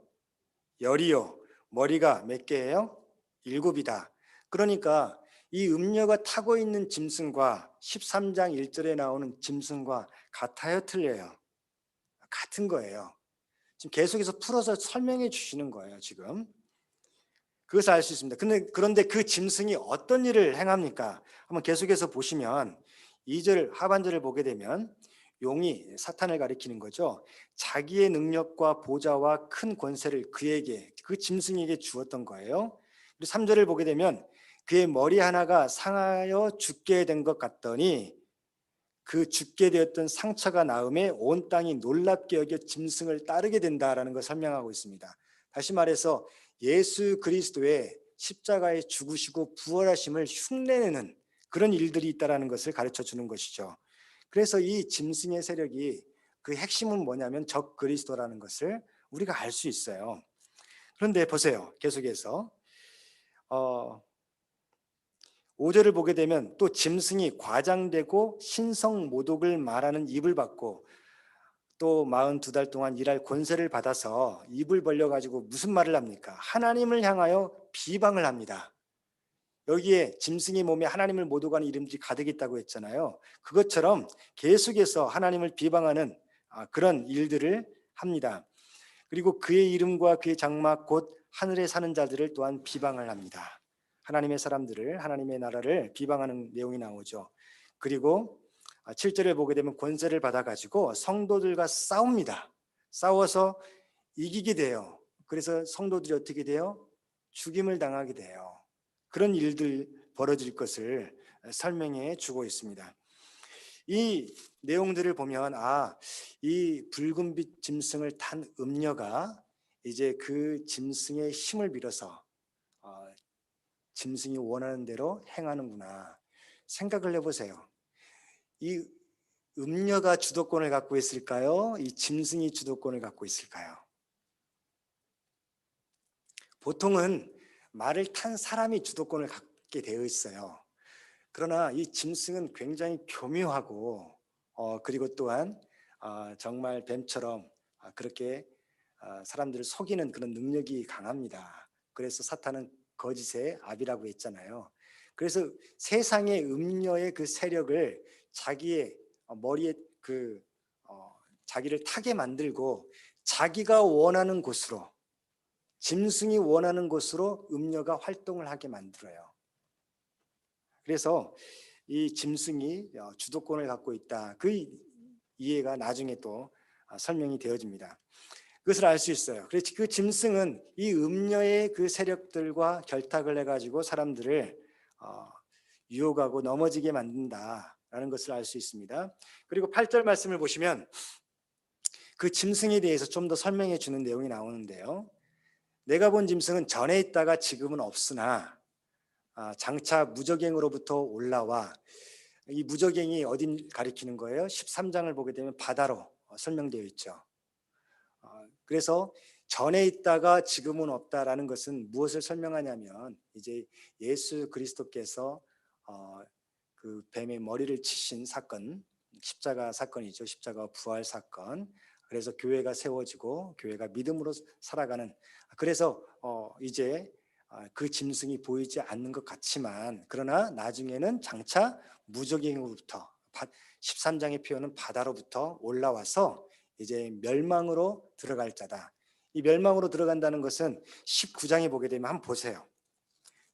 A: 10이요. 머리가 몇 개예요? 7이다. 그러니까 이 음녀가 타고 있는 짐승과 13장 1절에 나오는 짐승과 같아요, 틀려요? 같은 거예요. 지금 계속해서 풀어서 설명해 주시는 거예요, 지금. 그것을 알 수 있습니다. 그런데 그 짐승이 어떤 일을 행합니까? 한번 계속해서 보시면 2절 하반절을 보게 되면 용이 사탄을 가리키는 거죠. 자기의 능력과 보좌와 큰 권세를 그에게, 그 짐승에게 주었던 거예요. 그리고 3절을 보게 되면 그의 머리 하나가 상하여 죽게 된 것 같더니 그 죽게 되었던 상처가 나음에 온 땅이 놀랍게 여겨 짐승을 따르게 된다라는 걸 설명하고 있습니다. 다시 말해서 예수 그리스도의 십자가에 죽으시고 부활하심을 흉내내는 그런 일들이 있다라는 것을 가르쳐 주는 것이죠. 그래서 이 짐승의 세력이, 그 핵심은 뭐냐면 적 그리스도라는 것을 우리가 알 수 있어요. 그런데 보세요. 계속해서 5절을 보게 되면 또 짐승이 과장되고 신성 모독을 말하는 입을 받고 또 42달 동안 일할 권세를 받아서 입을 벌려가지고 무슨 말을 합니까? 하나님을 향하여 비방을 합니다. 여기에 짐승의 몸에 하나님을 모독하는 이름들이 가득 있다고 했잖아요. 그것처럼 계속해서 하나님을 비방하는 그런 일들을 합니다. 그리고 그의 이름과 그의 장막 곧 하늘에 사는 자들을 또한 비방을 합니다. 하나님의 사람들을, 하나님의 나라를 비방하는 내용이 나오죠. 그리고 7절을 보게 되면 권세를 받아가지고 성도들과 싸웁니다. 싸워서 이기게 돼요. 그래서 성도들이 어떻게 돼요? 죽임을 당하게 돼요. 그런 일들 벌어질 것을 설명해 주고 있습니다. 이 내용들을 보면 이 붉은빛 짐승을 탄 음녀가 이제 그 짐승의 힘을 빌어서 짐승이 원하는 대로 행하는구나 생각을 해보세요. 이 음녀가 주도권을 갖고 있을까요? 이 짐승이 주도권을 갖고 있을까요? 보통은 말을 탄 사람이 주도권을 갖게 되어 있어요. 그러나 이 짐승은 굉장히 교묘하고 그리고 또한 정말 뱀처럼 그렇게 사람들을 속이는 그런 능력이 강합니다. 그래서 사탄은 거짓의 아비라고 했잖아요. 그래서 세상의 음녀의 그 세력을 자기의 머리에 자기를 타게 만들고 자기가 원하는 곳으로, 짐승이 원하는 곳으로 음녀가 활동을 하게 만들어요. 그래서 이 짐승이 주도권을 갖고 있다. 그 이해가 나중에 또 설명이 되어집니다. 그것을 알 수 있어요. 그래서 그 짐승은 이 음녀의 그 세력들과 결탁을 해가지고 사람들을 유혹하고 넘어지게 만든다라는 것을 알 수 있습니다. 그리고 8절 말씀을 보시면 그 짐승에 대해서 좀 더 설명해 주는 내용이 나오는데요. 내가 본 짐승은 전에 있다가 지금은 없으나 장차 무저갱으로부터 올라와, 이 무저갱이 어딘 가리키는 거예요? 13장을 보게 되면 바다로 설명되어 있죠. 그래서 전에 있다가 지금은 없다라는 것은 무엇을 설명하냐면 이제 예수 그리스도께서 그 뱀의 머리를 치신 사건, 십자가 사건이죠. 십자가 부활 사건. 그래서 교회가 세워지고 교회가 믿음으로 살아가는, 그래서 이제 그 짐승이 보이지 않는 것 같지만 그러나 나중에는 장차 무저갱으로부터 13장의 표현은 바다로부터 올라와서 이제 멸망으로 들어갈 자다. 이 멸망으로 들어간다는 것은 19장에 보게 되면 한번 보세요.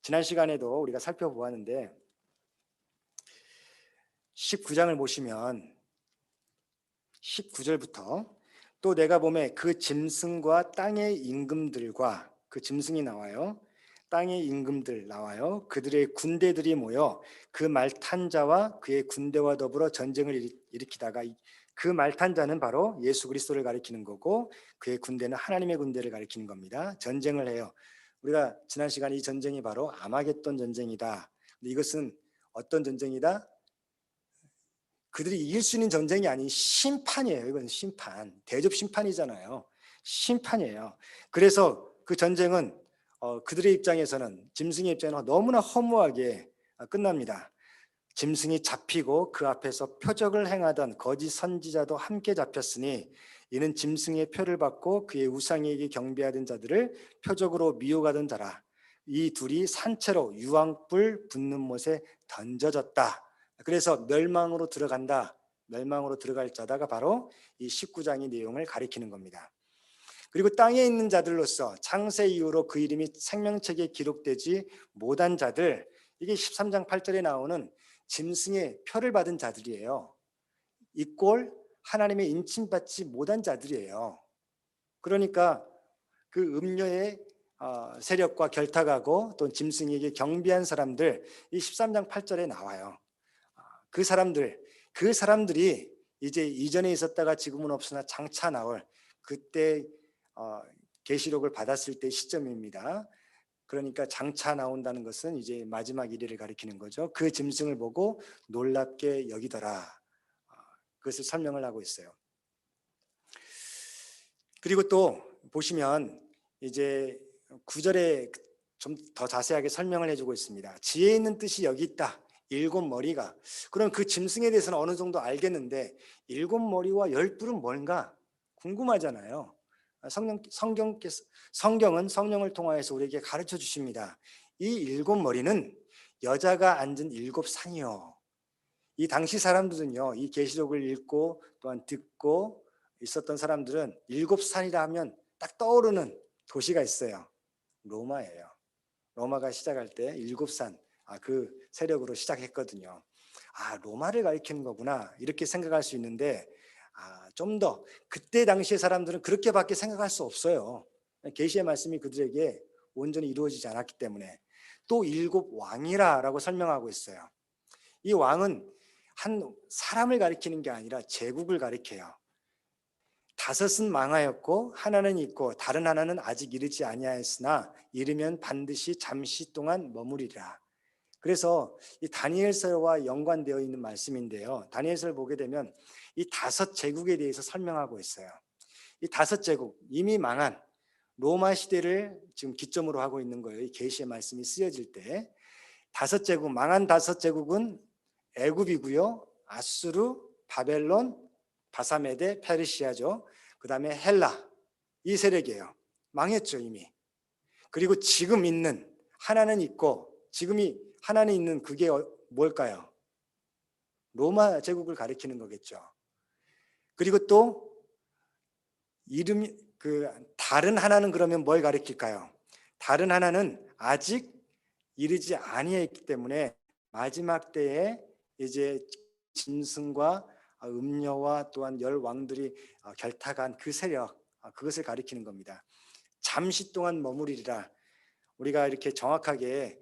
A: 지난 시간에도 우리가 살펴보았는데 19장을 보시면 19절부터 또 내가 보면 그 짐승과 땅의 임금들과 그 짐승이 나와요. 땅의 임금들 나와요. 그들의 군대들이 모여 그 말 탄 자와 그의 군대와 더불어 전쟁을 일으키다가 그 말 탄 자는 바로 예수 그리스도를 가리키는 거고 그의 군대는 하나님의 군대를 가리키는 겁니다. 전쟁을 해요. 우리가 지난 시간에 이 전쟁이 바로 아마겟돈 전쟁이다. 이것은 어떤 전쟁이다? 그들이 이길 수 있는 전쟁이 아닌 심판이에요. 이건 심판, 대접 심판이잖아요. 심판이에요. 그래서 그 전쟁은 그들의 입장에서는, 짐승의 입장에서는 너무나 허무하게 끝납니다. 짐승이 잡히고 그 앞에서 표적을 행하던 거짓 선지자도 함께 잡혔으니 이는 짐승의 표를 받고 그의 우상에게 경배하던 자들을 표적으로 미혹하던 자라. 이 둘이 산채로 유황불 붙는 못에 던져졌다. 그래서 멸망으로 들어간다. 멸망으로 들어갈 자다가 바로 이 19장의 내용을 가리키는 겁니다. 그리고 땅에 있는 자들로서 창세 이후로 그 이름이 생명책에 기록되지 못한 자들, 이게 13장 8절에 나오는 짐승의 표를 받은 자들이에요. 이 꼴 하나님의 인침받지 못한 자들이에요. 그러니까 그 음녀의 세력과 결탁하고 또 짐승에게 경배한 사람들, 이 13장 8절에 나와요. 그 사람들이 이제 이전에 있었다가 지금은 없으나 장차 나올 그때 계시록을 받았을 때 시점입니다. 그러니까 장차 나온다는 것은 이제 마지막 이래를 가리키는 거죠. 그 짐승을 보고 놀랍게 여기더라. 그것을 설명을 하고 있어요. 그리고 또 보시면 이제 9절에 좀 더 자세하게 설명을 해주고 있습니다. 지혜 있는 뜻이 여기 있다. 7머리가. 그럼 그 짐승에 대해서는 어느 정도 알겠는데 7머리와 10뿔은 뭔가 궁금하잖아요. 성경은 성령을 통하여서 우리에게 가르쳐 주십니다. 이 7머리는 여자가 앉은 7산이요. 이 당시 사람들은요, 이 계시록을 읽고 또한 듣고 있었던 사람들은 7산이라 하면 딱 떠오르는 도시가 있어요. 로마예요. 로마가 시작할 때 7산, 그 세력으로 시작했거든요. 로마를 가리키는 거구나 이렇게 생각할 수 있는데 좀 더 그때 당시의 사람들은 그렇게밖에 생각할 수 없어요. 계시의 말씀이 그들에게 온전히 이루어지지 않았기 때문에. 또 7왕이라고 설명하고 있어요. 이 왕은 한 사람을 가리키는 게 아니라 제국을 가리켜요. 5은 망하였고 하나는 있고 다른 하나는 아직 이르지 아니하였으나 이르면 반드시 잠시 동안 머무리라. 그래서 이 다니엘서와 연관되어 있는 말씀인데요. 다니엘서를 보게 되면 이 5제국에 대해서 설명하고 있어요. 이 5제국, 이미 망한 로마 시대를 지금 기점으로 하고 있는 거예요. 이 계시의 말씀이 쓰여질 때 5제국, 망한 5제국은 애굽이고요, 아수르, 바벨론, 바사메데, 페르시아죠. 그 다음에 헬라, 이 세력이에요. 망했죠 이미. 그리고 지금 있는 하나는 있고, 지금이 하나는 있는 그게 뭘까요? 로마 제국을 가리키는 거겠죠. 그리고 또 이름이 다른 하나는 그러면 뭘 가리킬까요? 다른 하나는 아직 이르지 아니했기 때문에 마지막 때에 이제 짐승과 음녀와 또한 10왕들이 결탁한 그 세력, 그것을 가리키는 겁니다. 잠시 동안 머무리리라. 우리가 이렇게 정확하게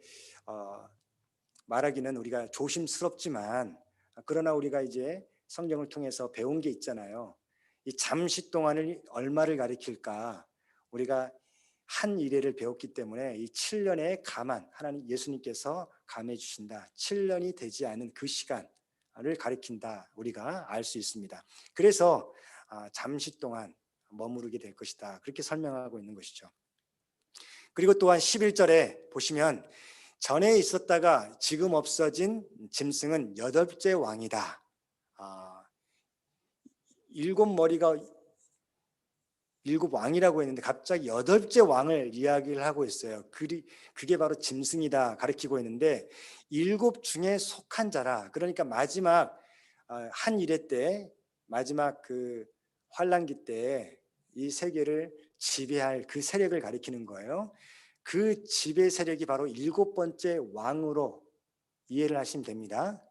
A: 말하기는 우리가 조심스럽지만, 그러나 우리가 이제 성경을 통해서 배운 게 있잖아요. 이 잠시 동안을 얼마를 가리킬까? 우리가 한 이래를 배웠기 때문에 이 7년의 감안, 하나님 예수님께서 감해 주신다. 7년이 되지 않은 그 시간을 가리킨다. 우리가 알 수 있습니다. 그래서 잠시 동안 머무르게 될 것이다. 그렇게 설명하고 있는 것이죠. 그리고 또한 11절에 보시면 전에 있었다가 지금 없어진 짐승은 8째 왕이다. 7머리가 7왕이라고 했는데 갑자기 8째 왕을 이야기를 하고 있어요. 그게 바로 짐승이다 가리키고 있는데 7 중에 속한 자라. 그러니까 마지막 한 이래 때, 마지막 그 환란기 때 이 세계를 지배할 그 세력을 가리키는 거예요. 그 지배 세력이 바로 7번째 왕으로 이해를 하시면 됩니다.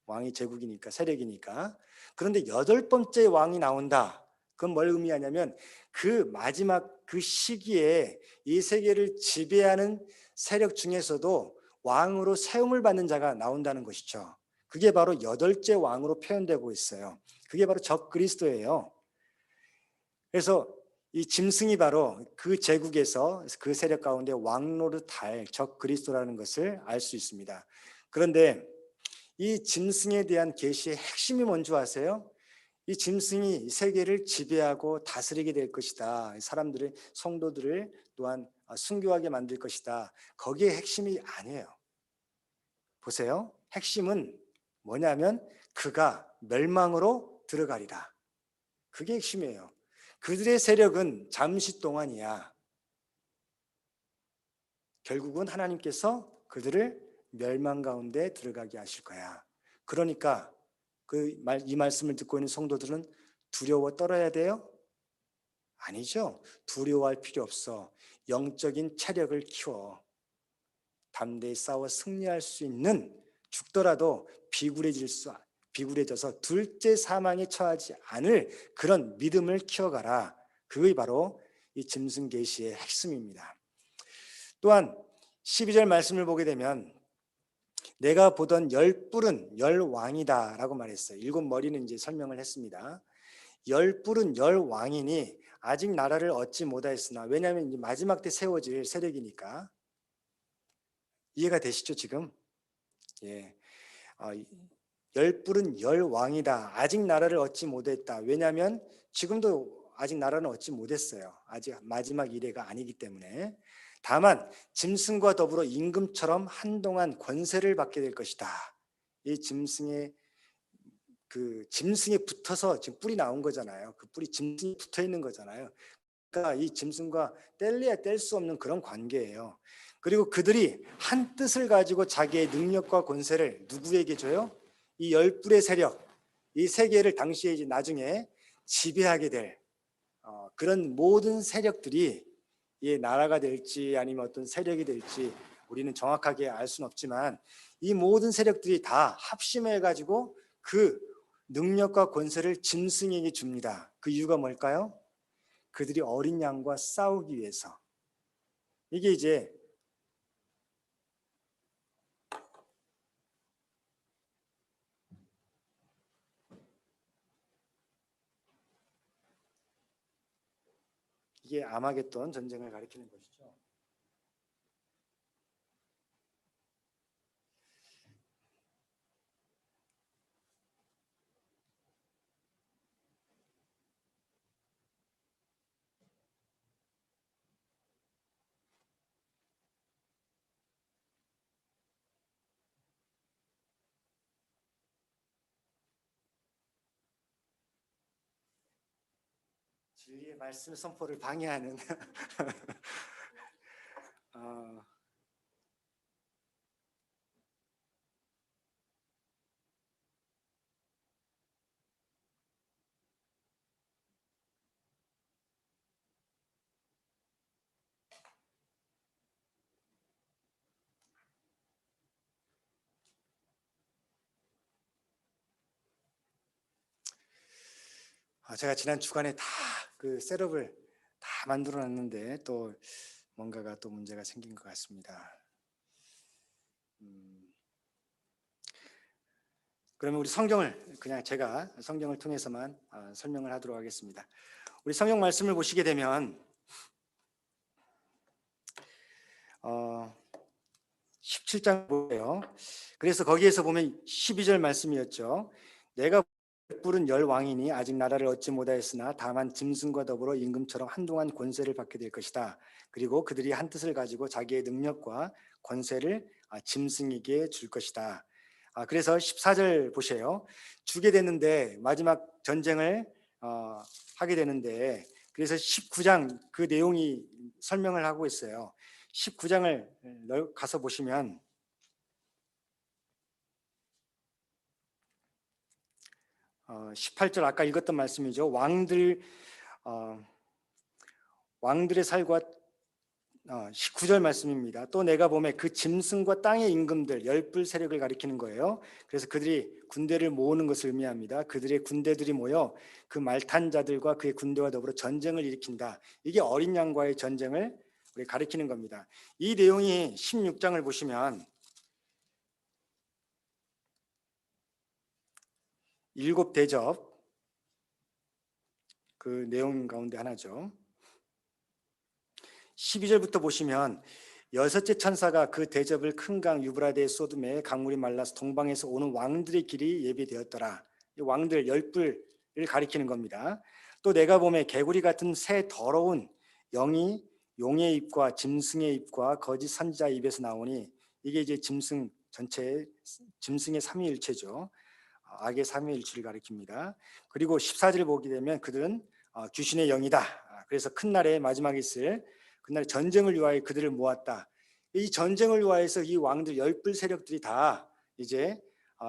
A: 왕이 제국이니까, 세력이니까. 그런데 8번째 왕이 나온다. 그건 뭘 의미하냐면 그 마지막 그 시기에 이 세계를 지배하는 세력 중에서도 왕으로 세움을 받는 자가 나온다는 것이죠. 그게 바로 여덟째 왕으로 표현되고 있어요. 그게 바로 적 그리스도예요. 그래서 이 짐승이 바로 그 제국에서 그 세력 가운데 왕노릇할 적 그리스도라는 것을 알 수 있습니다. 그런데 이 짐승에 대한 계시의 핵심이 뭔지 아세요? 이 짐승이 세계를 지배하고 다스리게 될 것이다. 사람들의 성도들을 또한 순교하게 만들 것이다. 거기에 핵심이 아니에요. 보세요. 핵심은 뭐냐면 그가 멸망으로 들어가리라. 그게 핵심이에요. 그들의 세력은 잠시 동안이야. 결국은 하나님께서 그들을 멸망 가운데 들어가게 하실 거야. 그러니까 이 말씀을 듣고 있는 성도들은 두려워 떨어야 돼요? 아니죠. 두려워할 필요 없어. 영적인 체력을 키워 담대히 싸워 승리할 수 있는, 죽더라도 비굴해져서 둘째 사망에 처하지 않을 그런 믿음을 키워가라. 그게 바로 이 짐승 계시의 핵심입니다. 또한 12절 말씀을 보게 되면 내가 보던 열 뿔은 열 왕이다 라고 말했어요. 일곱 머리는 이제 설명을 했습니다. 열 뿔은 열 왕이니 아직 나라를 얻지 못하였으나, 왜냐하면 이제 마지막 때 세워질 세력이니까. 이해가 되시죠 지금? 예. 열 뿔은 열 왕이다. 아직 나라를 얻지 못했다. 왜냐하면 지금도 아직 나라는 얻지 못했어요. 아직 마지막 이래가 아니기 때문에. 다만 짐승과 더불어 임금처럼 한동안 권세를 받게 될 것이다. 이 짐승에 붙어서 지금 뿔이 나온 거잖아요. 그 뿔이 짐승이 붙어 있는 거잖아요. 그러니까 이 짐승과 뗄래야 뗄 수 없는 그런 관계예요. 그리고 그들이 한 뜻을 가지고 자기의 능력과 권세를 누구에게 줘요? 이 열 뿔의 세력, 이 세계를 당시에 이제 나중에 지배하게 될 그런 모든 세력들이 이 나라가 될지 아니면 어떤 세력이 될지 우리는 정확하게 알 수는 없지만, 이 모든 세력들이 다 합심해 가지고 그 능력과 권세를 짐승에게 줍니다. 그 이유가 뭘까요? 그들이 어린 양과 싸우기 위해서. 이게 이제 이게 아마겟돈 전쟁을 가리키는 것이죠. 진리의 말씀 선포를 방해하는 어, 제가 지난 주간에 다 그 셋업을 다 만들어 놨는데 또 뭔가가 또 문제가 생긴 것 같습니다. 그러면 우리 성경을 그냥 제가 성경을 통해서만 설명을 하도록 하겠습니다. 우리 성경 말씀을 보시게 되면 17장 보세요. 그래서 거기에서 보면 12절 말씀이었죠. 내가 뿔은 열 왕이니 아직 나라를 얻지 못하였으나 다만 짐승과 더불어 임금처럼 한동안 권세를 받게 될 것이다. 그리고 그들이 한 뜻을 가지고 자기의 능력과 권세를 짐승에게 줄 것이다. 그래서 14절 보세요. 주게 되는데 마지막 전쟁을 하게 되는데, 그래서 19장 그 내용이 설명을 하고 있어요. 19장을 가서 보시면 18절 아까 읽었던 말씀이죠. 왕들의 살과 19절 말씀입니다. 또 내가 보매 그 짐승과 땅의 임금들 열불 세력을 가리키는 거예요. 그래서 그들이 군대를 모으는 것을 의미합니다. 그들의 군대들이 모여 그 말탄 자들과 그의 군대와 더불어 전쟁을 일으킨다. 이게 어린 양과의 전쟁을 우리 가리키는 겁니다. 이 내용이 16장을 보시면 일곱 대접 그 내용 가운데 하나죠. 12절부터 보시면 여섯째 천사가 그 대접을 큰 강 유브라데에 쏟음에 강물이 말라서 동방에서 오는 왕들의 길이 예비되었더라. 이 왕들 열불을 가리키는 겁니다. 또 내가 보매 개구리 같은 새 더러운 영이 용의 입과 짐승의 입과 거짓 선지자 입에서 나오니 이게 이제 짐승 전체 짐승의 삼위일체죠. 악의 삼위일체를 가리킵니다. 그리고 14절 보게 되면 그들은 귀신의 영이다. 그래서 큰 날에 마지막에 있을 그날 전쟁을 위하여 그들을 모았다. 이 전쟁을 위하여서 이 왕들 열불 세력들이 다 이제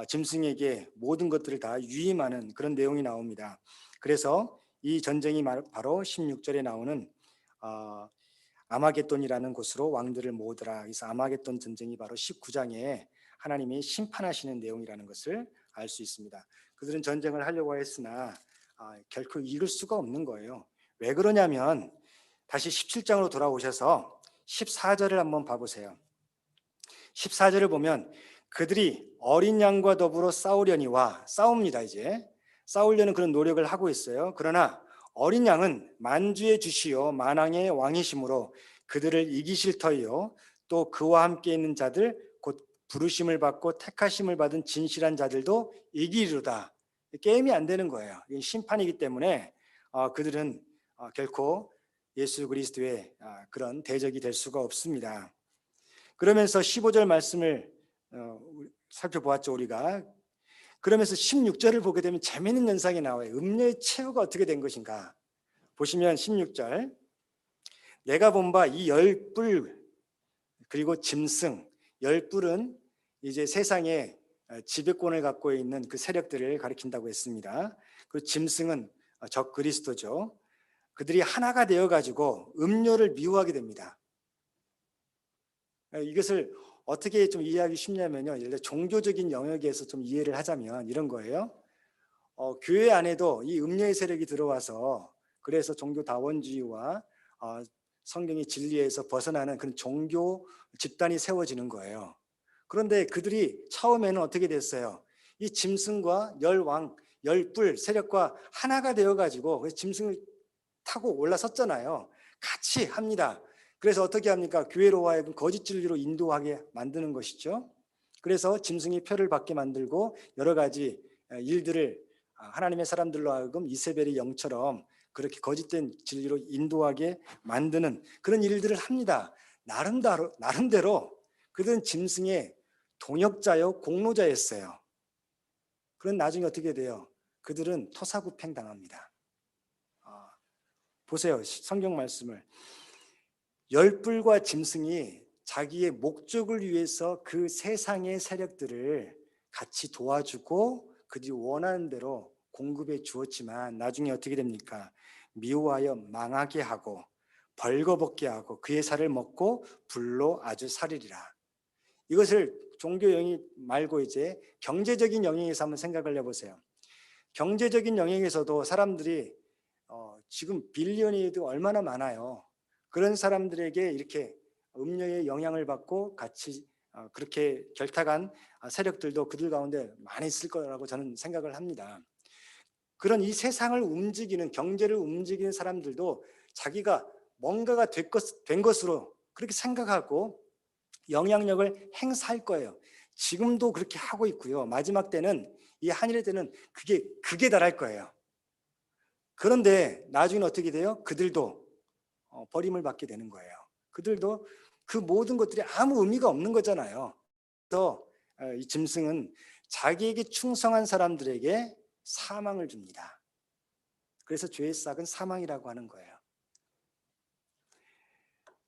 A: 짐승에게 모든 것들을 다 위임하는 그런 내용이 나옵니다. 그래서 이 전쟁이 바로 16절에 나오는 아마겟돈이라는 곳으로 왕들을 모으더라. 그래서 아마겟돈 전쟁이 바로 19장에 하나님이 심판하시는 내용이라는 것을 알 수 있습니다. 그들은 전쟁을 하려고 했으나 결코 이길 수가 없는 거예요. 왜 그러냐면 다시 17장으로 돌아오셔서 14절을 한번 봐보세요. 14절을 보면 그들이 어린 양과 더불어 싸우려니와 싸웁니다. 이제 싸우려는 그런 노력을 하고 있어요. 그러나 어린 양은 만주의 주시요 만왕의 왕이심으로 그들을 이기실 터이요 또 그와 함께 있는 자들 곧 부르심을 받고 택하심을 받은 진실한 자들도 이기리로다. 게임이 안 되는 거예요. 이게 심판이기 때문에 그들은 결코 예수 그리스도의 그런 대적이 될 수가 없습니다. 그러면서 15절 말씀을 살펴보았죠 우리가. 그러면서 16절을 보게 되면 재미있는 현상이 나와요. 음료의 최후가 어떻게 된 것인가. 보시면 16절 내가 본 바 이 열불 그리고 짐승 열불은 이제 세상에 지배권을 갖고 있는 그 세력들을 가리킨다고 했습니다. 그 짐승은 적 그리스도죠. 그들이 하나가 되어 가지고 음료를 미워하게 됩니다. 이것을 어떻게 좀 이해하기 쉽냐면요. 예를 들어 종교적인 영역에서 좀 이해를 하자면 이런 거예요. 교회 안에도 이 음료의 세력이 들어와서 그래서 종교 다원주의와 성경의 진리에서 벗어나는 그런 종교 집단이 세워지는 거예요. 그런데 그들이 처음에는 어떻게 됐어요? 이 짐승과 열왕, 열불 세력과 하나가 되어가지고 짐승을 타고 올라섰잖아요. 같이 합니다. 그래서 어떻게 합니까? 교회로 하여금 거짓 진리로 인도하게 만드는 것이죠. 그래서 짐승이 표를 받게 만들고 여러 가지 일들을 하나님의 사람들로 하여금 이세벨의 영처럼 그렇게 거짓된 진리로 인도하게 만드는 그런 일들을 합니다. 나름대로 그들은 짐승의 동역자요 공로자였어요. 그런 나중에 어떻게 돼요? 그들은 토사구팽 당합니다. 보세요. 성경 말씀을. 열불과 짐승이 자기의 목적을 위해서 그 세상의 세력들을 같이 도와주고 그들이 원하는 대로 공급해 주었지만 나중에 어떻게 됩니까? 미워하여 망하게 하고 벌거벗게 하고 그의 살을 먹고 불로 아주 살리리라. 이것을 종교 영역 말고 이제 경제적인 영역에서 한번 생각을 해보세요. 경제적인 영역에서도 사람들이 지금 빌리언이도 얼마나 많아요. 그런 사람들에게 이렇게 음료의 영향을 받고 같이 그렇게 결탁한 세력들도 그들 가운데 많이 있을 거라고 저는 생각을 합니다. 그런 이 세상을 움직이는 경제를 움직이는 사람들도 자기가 뭔가가 된 것으로 그렇게 생각하고 영향력을 행사할 거예요. 지금도 그렇게 하고 있고요. 마지막 때는 이 한일의 때는 그게 극에 달할 거예요. 그런데 나중에 어떻게 돼요? 그들도 버림을 받게 되는 거예요. 그들도 그 모든 것들이 아무 의미가 없는 거잖아요. 그래서 이 짐승은 자기에게 충성한 사람들에게 사망을 줍니다. 그래서 죄의 싹은 사망이라고 하는 거예요.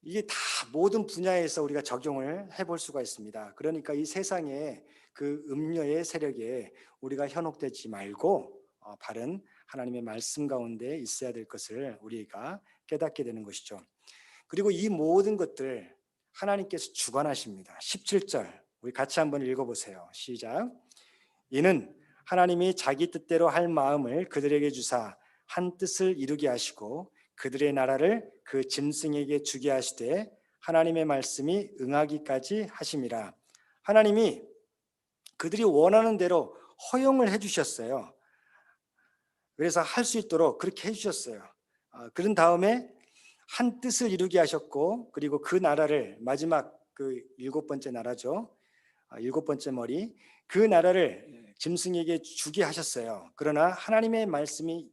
A: 이게 다 모든 분야에서 우리가 적용을 해볼 수가 있습니다. 그러니까 이 세상에 그 음료의 세력에 우리가 현혹되지 말고 바른 하나님의 말씀 가운데 있어야 될 것을 우리가 깨닫게 되는 것이죠. 그리고 이 모든 것들 하나님께서 주관하십니다. 17절 우리 같이 한번 읽어보세요. 시작. 이는 하나님이 자기 뜻대로 할 마음을 그들에게 주사 한 뜻을 이루게 하시고 그들의 나라를 그 짐승에게 주게 하시되 하나님의 말씀이 응하기까지 하심이라. 하나님이 그들이 원하는 대로 허용을 해주셨어요. 그래서 할 수 있도록 그렇게 해주셨어요. 그런 다음에 한 뜻을 이루게 하셨고, 그리고 그 나라를 마지막 그 일곱 번째 나라죠. 일곱 번째 머리, 그 나라를 짐승에게 주게 하셨어요. 그러나 하나님의 말씀이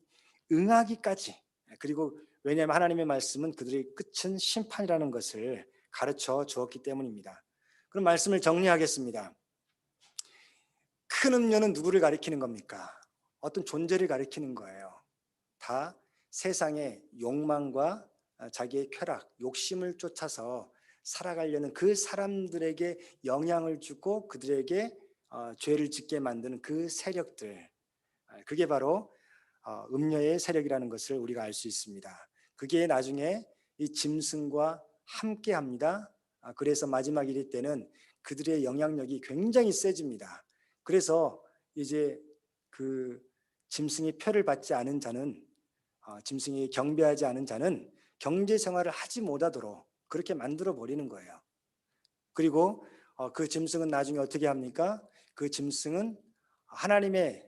A: 응하기까지, 그리고 왜냐하면 하나님의 말씀은 그들의 끝은 심판이라는 것을 가르쳐 주었기 때문입니다. 그럼 말씀을 정리하겠습니다. 큰 음료는 누구를 가리키는 겁니까? 어떤 존재를 가리키는 거예요. 다 세상의 욕망과 자기의 쾌락, 욕심을 쫓아서 살아가려는 그 사람들에게 영향을 주고 그들에게 죄를 짓게 만드는 그 세력들, 그게 바로 음녀의 세력이라는 것을 우리가 알 수 있습니다. 그게 나중에 이 짐승과 함께합니다. 그래서 마지막 이르 때는 그들의 영향력이 굉장히 세집니다. 그래서 이제 그 짐승의 표를 받지 않은 자는, 짐승이 경배하지 않은 자는 경제 생활을 하지 못하도록 그렇게 만들어 버리는 거예요. 그리고 그 짐승은 나중에 어떻게 합니까? 그 짐승은 하나님의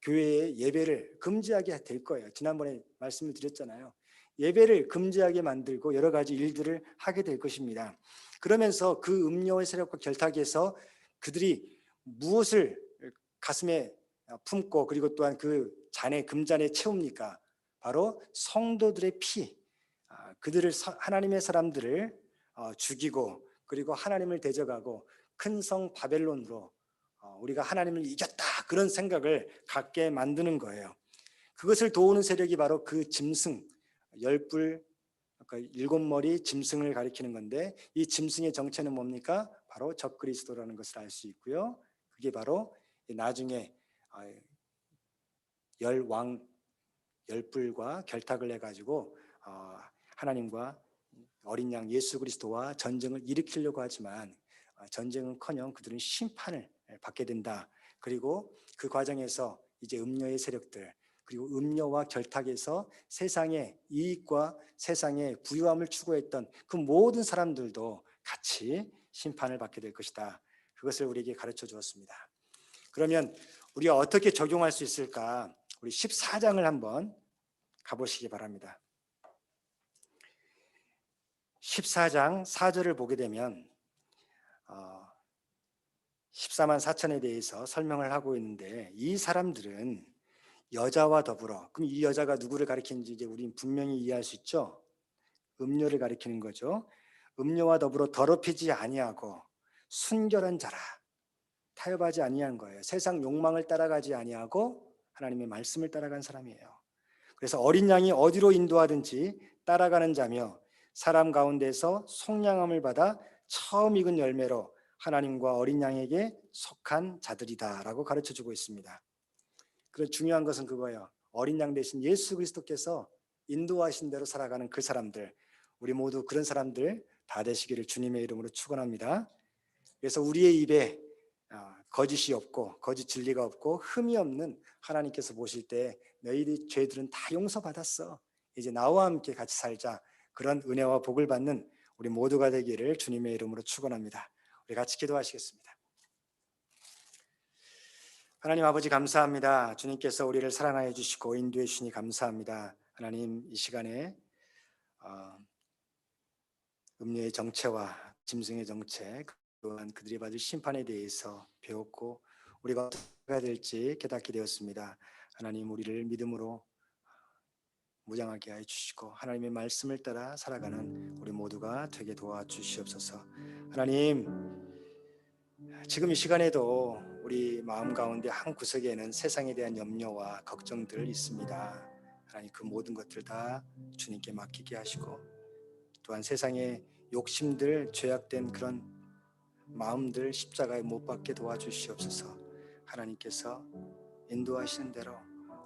A: 교회의 예배를 금지하게 될 거예요. 지난번에 말씀을 드렸잖아요. 예배를 금지하게 만들고 여러 가지 일들을 하게 될 것입니다. 그러면서 그 음료의 세력과 결탁해서 그들이 무엇을 가슴에 품고 그리고 또한 그 잔에 금잔에 채웁니까? 바로 성도들의 피, 그들을 하나님의 사람들을 죽이고 그리고 하나님을 대적하고 큰 성 바벨론으로 우리가 하나님을 이겼다 그런 생각을 갖게 만드는 거예요. 그것을 도우는 세력이 바로 그 짐승, 열불, 그러니까 일곱 머리 짐승을 가리키는 건데, 이 짐승의 정체는 뭡니까? 바로 적그리스도라는 것을 알 수 있고요. 그게 바로 나중에 열왕 열불과 결탁을 해가지고 하나님과 어린 양 예수 그리스도와 전쟁을 일으키려고 하지만 전쟁은커녕 그들은 심판을 받게 된다. 그리고 그 과정에서 이제 음녀의 세력들, 그리고 음녀와 결탁에서 세상의 이익과 세상의 부유함을 추구했던 그 모든 사람들도 같이 심판을 받게 될 것이다. 그것을 우리에게 가르쳐 주었습니다. 그러면 우리가 어떻게 적용할 수 있을까? 우리 14장을 한번 가보시기 바랍니다. 14장 4절을 보게 되면 14만 4천에 대해서 설명을 하고 있는데, 이 사람들은 여자와 더불어, 그럼 이 여자가 누구를 가리키는지 이제 우리는 분명히 이해할 수 있죠. 음녀를 가리키는 거죠. 음녀와 더불어 더럽히지 아니하고 순결한 자라, 타협하지 아니한 거예요. 세상 욕망을 따라가지 아니하고 하나님의 말씀을 따라간 사람이에요. 그래서 어린 양이 어디로 인도하든지 따라가는 자며 사람 가운데서 속량함을 받아 처음 익은 열매로 하나님과 어린 양에게 속한 자들이다라고 가르쳐주고 있습니다. 그런 중요한 것은 그거예요. 어린 양 대신 예수 그리스도께서 인도하신 대로 살아가는 그 사람들, 우리 모두 그런 사람들 다 되시기를 주님의 이름으로 축원합니다. 그래서 우리의 입에 거짓이 없고 거짓 진리가 없고 흠이 없는 하나님께서 보실 때 너희들 죄들은 다 용서받았어, 이제 나와 함께 같이 살자, 그런 은혜와 복을 받는 우리 모두가 되기를 주님의 이름으로 축원합니다. 우리 같이 기도하시겠습니다. 하나님 아버지 감사합니다. 주님께서 우리를 사랑하여 주시고 인도해 주시니 감사합니다. 하나님, 이 시간에 음료의 정체와 짐승의 정체, 또한 그들이 받을 심판에 대해서 배웠고 우리가 어떻게 해야 될지 깨닫게 되었습니다. 하나님, 우리를 믿음으로 무장하게 하여 주시고 하나님의 말씀을 따라 살아가는 우리 모두가 되게 도와주시옵소서. 하나님, 지금 이 시간에도 우리 마음 가운데 한 구석에는 세상에 대한 염려와 걱정들 있습니다. 하나님, 그 모든 것들 다 주님께 맡기게 하시고 또한 세상의 욕심들, 죄악된 그런 마음들 십자가에 못 박게 도와주시옵소서. 하나님께서 인도하시는 대로,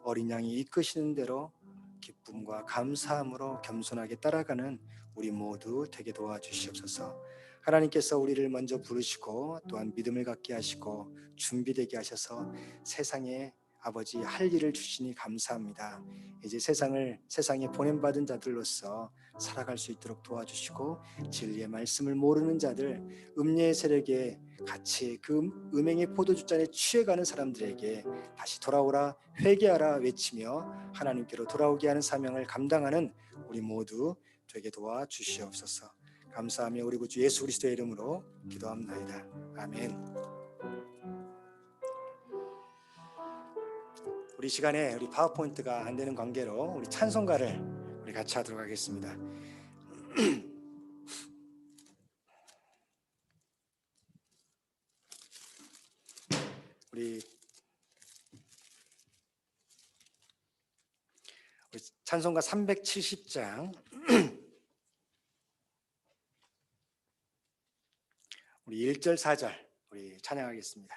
A: 어린 양이 이끄시는 대로 기쁨과 감사함으로 겸손하게 따라가는 우리 모두 되게 도와주시옵소서. 하나님께서 우리를 먼저 부르시고 또한 믿음을 갖게 하시고 준비되게 하셔서 세상에 아버지 할 일을 주시니 감사합니다. 이제 세상에 보냄받은 자들로서 살아갈 수 있도록 도와주시고 진리의 말씀을 모르는 자들, 음녀의 세력에 같이 그 음행의 포도주잔에 취해가는 사람들에게 다시 돌아오라 회개하라 외치며 하나님께로 돌아오게 하는 사명을 감당하는 우리 모두 되게 도와주시옵소서. 감사하며 우리 구주 예수 그리스도의 이름으로 기도합나이다. 아멘. 우리 시간에 우리 파워포인트가 안 되는 관계로 우리 찬송가를 우리 같이 하도록 하겠습니다. 우리 찬송가 370장 우리 1절 4절 우리 찬양하겠습니다.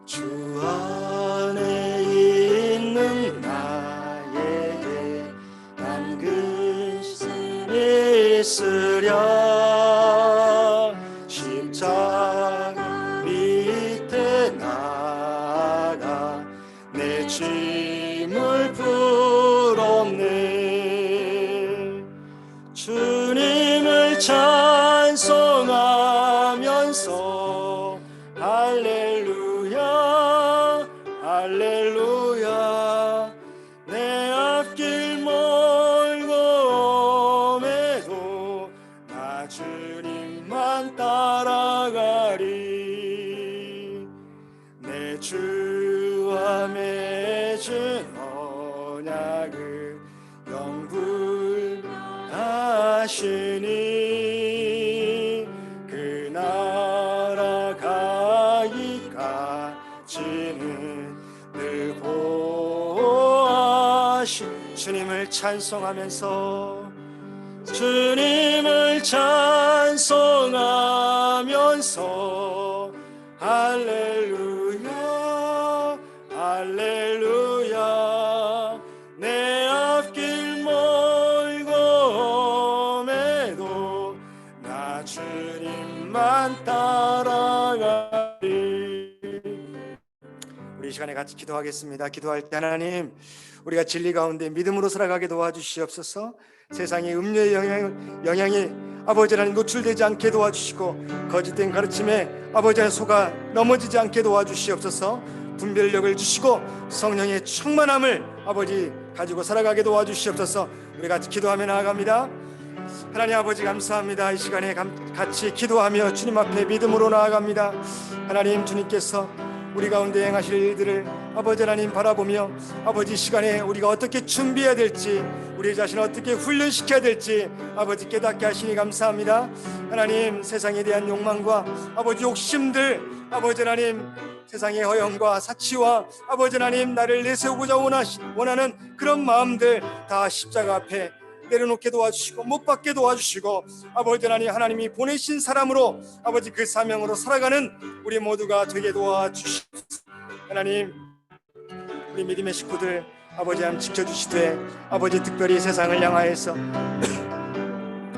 A: 주 안에 있는 나에게 난 근심이 있으랴 십자가 밑에 나가 내 짐을 풀었네. 주님을 찬송하면서 할렐루야 할렐루야 내 앞길 멀고 험해도 나 주님만 따라가리. 내 주와 맺은 언약을 영불하시니 그 나라 가기까지는 늘 보호하신 주님을 찬송하면서 주님을 찬송하면서 할렐루야 할렐루야 내 앞길 멀고 험해도 나 주님만 따라가리. 우리 이 시간에 같이 기도하겠습니다. 기도할 때 하나님, 우리가 진리 가운데 믿음으로 살아가게 도와주시옵소서. 세상의 음료의 영향이 아버지 하나님 노출되지 않게 도와주시고 거짓된 가르침에 아버지 하나님 속아 넘어지지 않게 도와주시옵소서. 분별력을 주시고 성령의 충만함을 아버지 가지고 살아가게 도와주시옵소서. 우리 같이 기도하며 나아갑니다. 하나님 아버지 감사합니다. 이 시간에 같이 기도하며 주님 앞에 믿음으로 나아갑니다. 하나님, 주님께서 우리 가운데 행하실 일들을 아버지 하나님 바라보며 아버지 시간에 우리가 어떻게 준비해야 될지, 우리 자신을 어떻게 훈련시켜야 될지 아버지 깨닫게 하시니 감사합니다. 하나님, 세상에 대한 욕망과 아버지 욕심들, 아버지 하나님 세상의 허영과 사치와 아버지 하나님 나를 내세우고자 원하는 그런 마음들 다 십자가 앞에 내려놓게 도와주시고 못 받게 도와주시고 아버지 하나님, 하나님이 보내신 사람으로 아버지 그 사명으로 살아가는 우리 모두가 되게 도와주시옵소서. 하나님, 우리 믿음의 식구들 아버지 하나님 지켜주시되 아버지 특별히 세상을 향하여서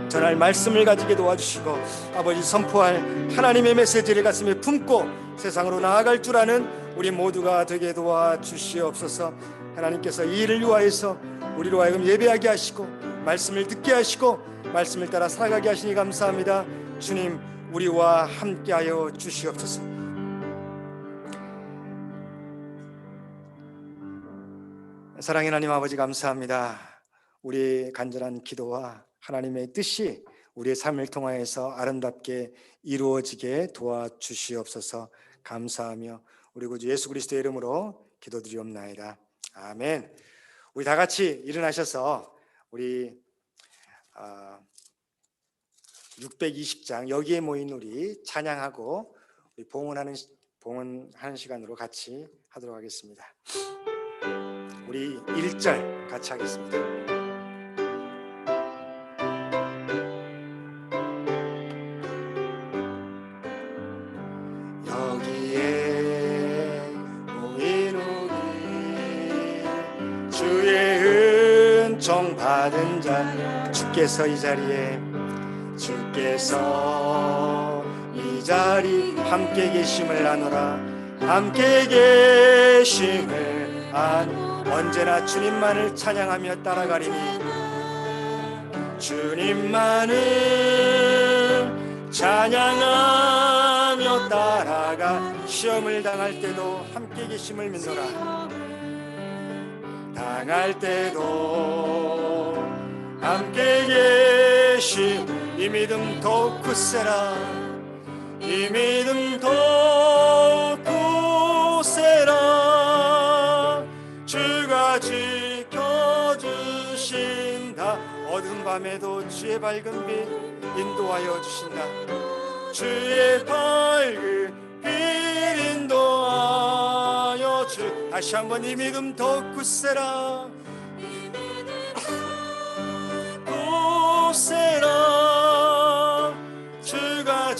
A: 전할 말씀을 가지게 도와주시고 아버지 선포할 하나님의 메시지를 가슴에 품고 세상으로 나아갈 줄 아는 우리 모두가 되게 도와주시옵소서. 하나님께서 이 일을 위하여서 우리로 하여금 예배하게 하시고 말씀을 듣게 하시고 말씀을 따라 살아가게 하시니 감사합니다. 주님, 우리와 함께하여 주시옵소서. 사랑의 하나님 아버지 감사합니다. 우리의 간절한 기도와 하나님의 뜻이 우리의 삶을 통하여서 아름답게 이루어지게 도와주시옵소서. 감사하며 우리 구주 예수 그리스도의 이름으로 기도드리옵나이다. 아멘. 우리 다 같이 일어나셔서 우리 620장 여기에 모인 우리 찬양하고 우리 봉헌하는 시간으로 같이 하도록 하겠습니다. 우리 1절 같이 하겠습니다. 받은 자 주께서 이 자리에 주께서 이 자리 함께 계심을 아노라 함께 계심을 언제나 주님만을 찬양하며 따라가리니 주님만을 찬양하며 따라가 시험을 당할 때도 함께 계심을 믿노라 당할 때도 함께 계심 이 믿음 더욱 굳세라 이 믿음 더욱 굳세라 주가 지켜주신다 어두운 밤에도 주의 밝은 빛 인도하여 주신다 주의 밝은 빛 인도하여 주 다시 한번 이 믿음 더욱 굳세라 굳세라 주가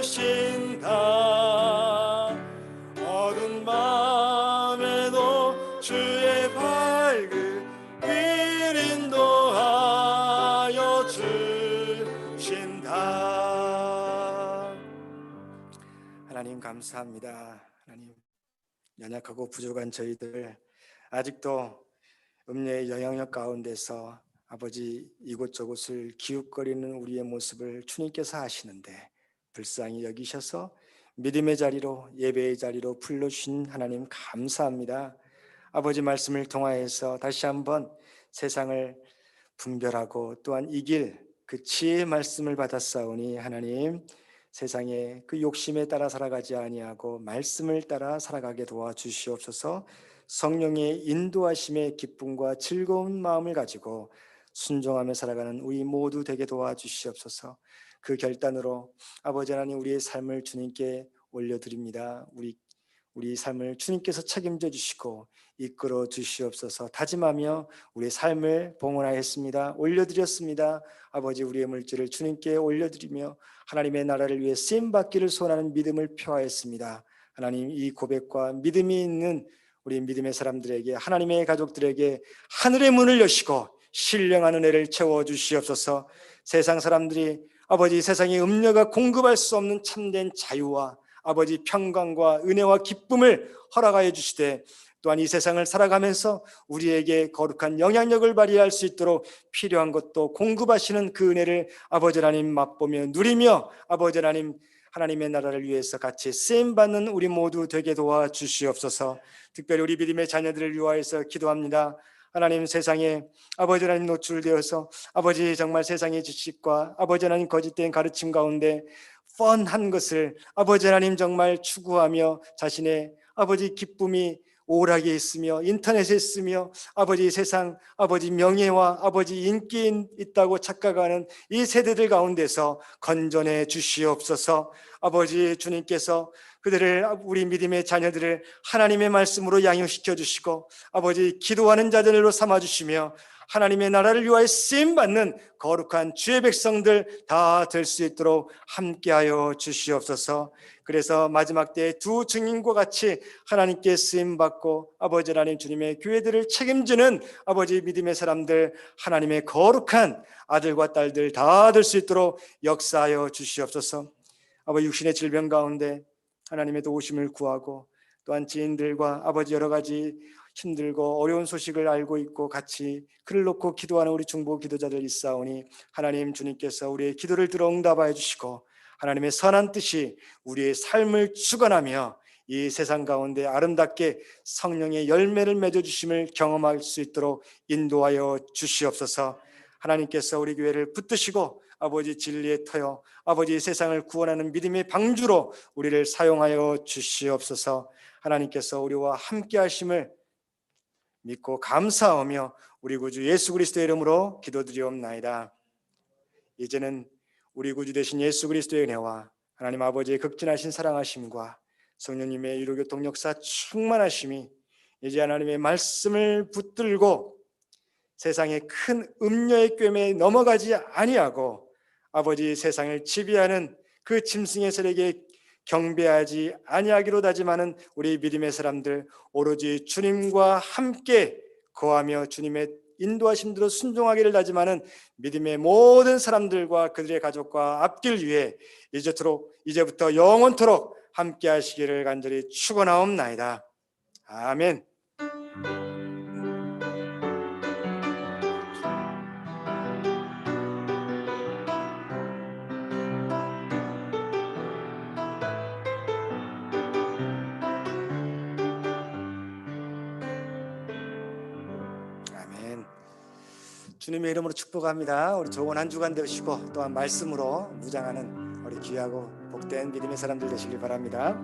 A: 지켜주신다 어두운 밤에도 주의 밝은 빛 인도하여 주신다 하나님 감사합니다 하나님 연약하고 부족한 저희들 아직도 음녀의 영향력 가운데서 아버지 이곳저곳을 기웃거리는 우리의 모습을 주님께서 아시는데 불쌍히 여기셔서 믿음의 자리로 예배의 자리로 불러주신 하나님 감사합니다. 아버지 말씀을 통하여서 다시 한번 세상을 분별하고 또한 이길 그 지혜의 말씀을 받았사오니 하나님 세상의 그 욕심에 따라 살아가지 아니하고 말씀을 따라 살아가게 도와주시옵소서. 성령의 인도하심의 기쁨과 즐거운 마음을 가지고 순종하며 살아가는 우리 모두 되게 도와주시옵소서. 그 결단으로 아버지 하나님 우리의 삶을 주님께 올려드립니다. 우리 삶을 주님께서 책임져 주시고 이끌어 주시옵소서. 다짐하며 우리의 삶을 봉헌하였습니다. 올려드렸습니다. 아버지 우리의 물질을 주님께 올려드리며 하나님의 나라를 위해 쓰임받기를 소원하는 믿음을 표하였습니다. 하나님 이 고백과 믿음이 있는 우리 믿음의 사람들에게 하나님의 가족들에게 하늘의 문을 여시고 신령한 은혜를 채워주시옵소서. 세상 사람들이 아버지 세상의 음료가 공급할 수 없는 참된 자유와 아버지 평강과 은혜와 기쁨을 허락하여 주시되 또한 이 세상을 살아가면서 우리에게 거룩한 영향력을 발휘할 수 있도록 필요한 것도 공급하시는 그 은혜를 아버지 하나님 맛보며 누리며 아버지 하나님 하나님의 나라를 위해서 같이 쓰임받는 우리 모두 되게 도와주시옵소서. 특별히 우리 믿음의 자녀들을 위하여서 기도합니다. 하나님 세상에 아버지 하나님 노출되어서 아버지 정말 세상의 지식과 아버지 하나님 거짓된 가르침 가운데 뻔한 것을 아버지 하나님 정말 추구하며 자신의 아버지 기쁨이 오락에 있으며 인터넷에 있으며 아버지 세상 아버지 명예와 아버지 인기 있다고 착각하는 이 세대들 가운데서 건져내 주시옵소서. 아버지 주님께서 그들을 우리 믿음의 자녀들을 하나님의 말씀으로 양육시켜 주시고 아버지 기도하는 자들로 삼아 주시며 하나님의 나라를 위하여 쓰임받는 거룩한 주의 백성들 다 될 수 있도록 함께하여 주시옵소서. 그래서 마지막 때에 두 증인과 같이 하나님께 쓰임받고 아버지 하나님 주님의 교회들을 책임지는 아버지 믿음의 사람들 하나님의 거룩한 아들과 딸들 다 될 수 있도록 역사하여 주시옵소서. 아버지 육신의 질병 가운데 하나님의 도우심을 구하고 또한 지인들과 아버지 여러 가지 힘들고 어려운 소식을 알고 있고 같이 글을 놓고 기도하는 우리 중보 기도자들 있사오니 하나님 주님께서 우리의 기도를 들어 응답하여 주시고 하나님의 선한 뜻이 우리의 삶을 주관하며 이 세상 가운데 아름답게 성령의 열매를 맺어주심을 경험할 수 있도록 인도하여 주시옵소서. 하나님께서 우리 교회를 붙드시고 아버지 진리의 터여 아버지 세상을 구원하는 믿음의 방주로 우리를 사용하여 주시옵소서. 하나님께서 우리와 함께 하심을 믿고 감사하며 우리 구주 예수 그리스도의 이름으로 기도드리옵나이다. 이제는 우리 구주 되신 예수 그리스도의 은혜와 하나님 아버지의 극진하신 사랑하심과 성령님의 유로교통 역사 충만하심이 이제 하나님의 말씀을 붙들고 세상의 큰 음녀의 꿰매에 넘어가지 아니하고 아버지 세상을 지배하는 그 짐승의 세력에 경배하지 아니하기로 다짐하는 우리 믿음의 사람들 오로지 주님과 함께 거하며 주님의 인도하심대로 순종하기를 다짐하는 믿음의 모든 사람들과 그들의 가족과 앞길 위해 이제부터 영원토록 함께 하시기를 간절히 축원하옵나이다. 아멘. 아멘. 주님의 이름으로 축복합니다. 우리 좋은 한 주간 되시고 또한 말씀으로 무장하는 우리 귀하고 복된 믿음의 사람들 되시길 바랍니다.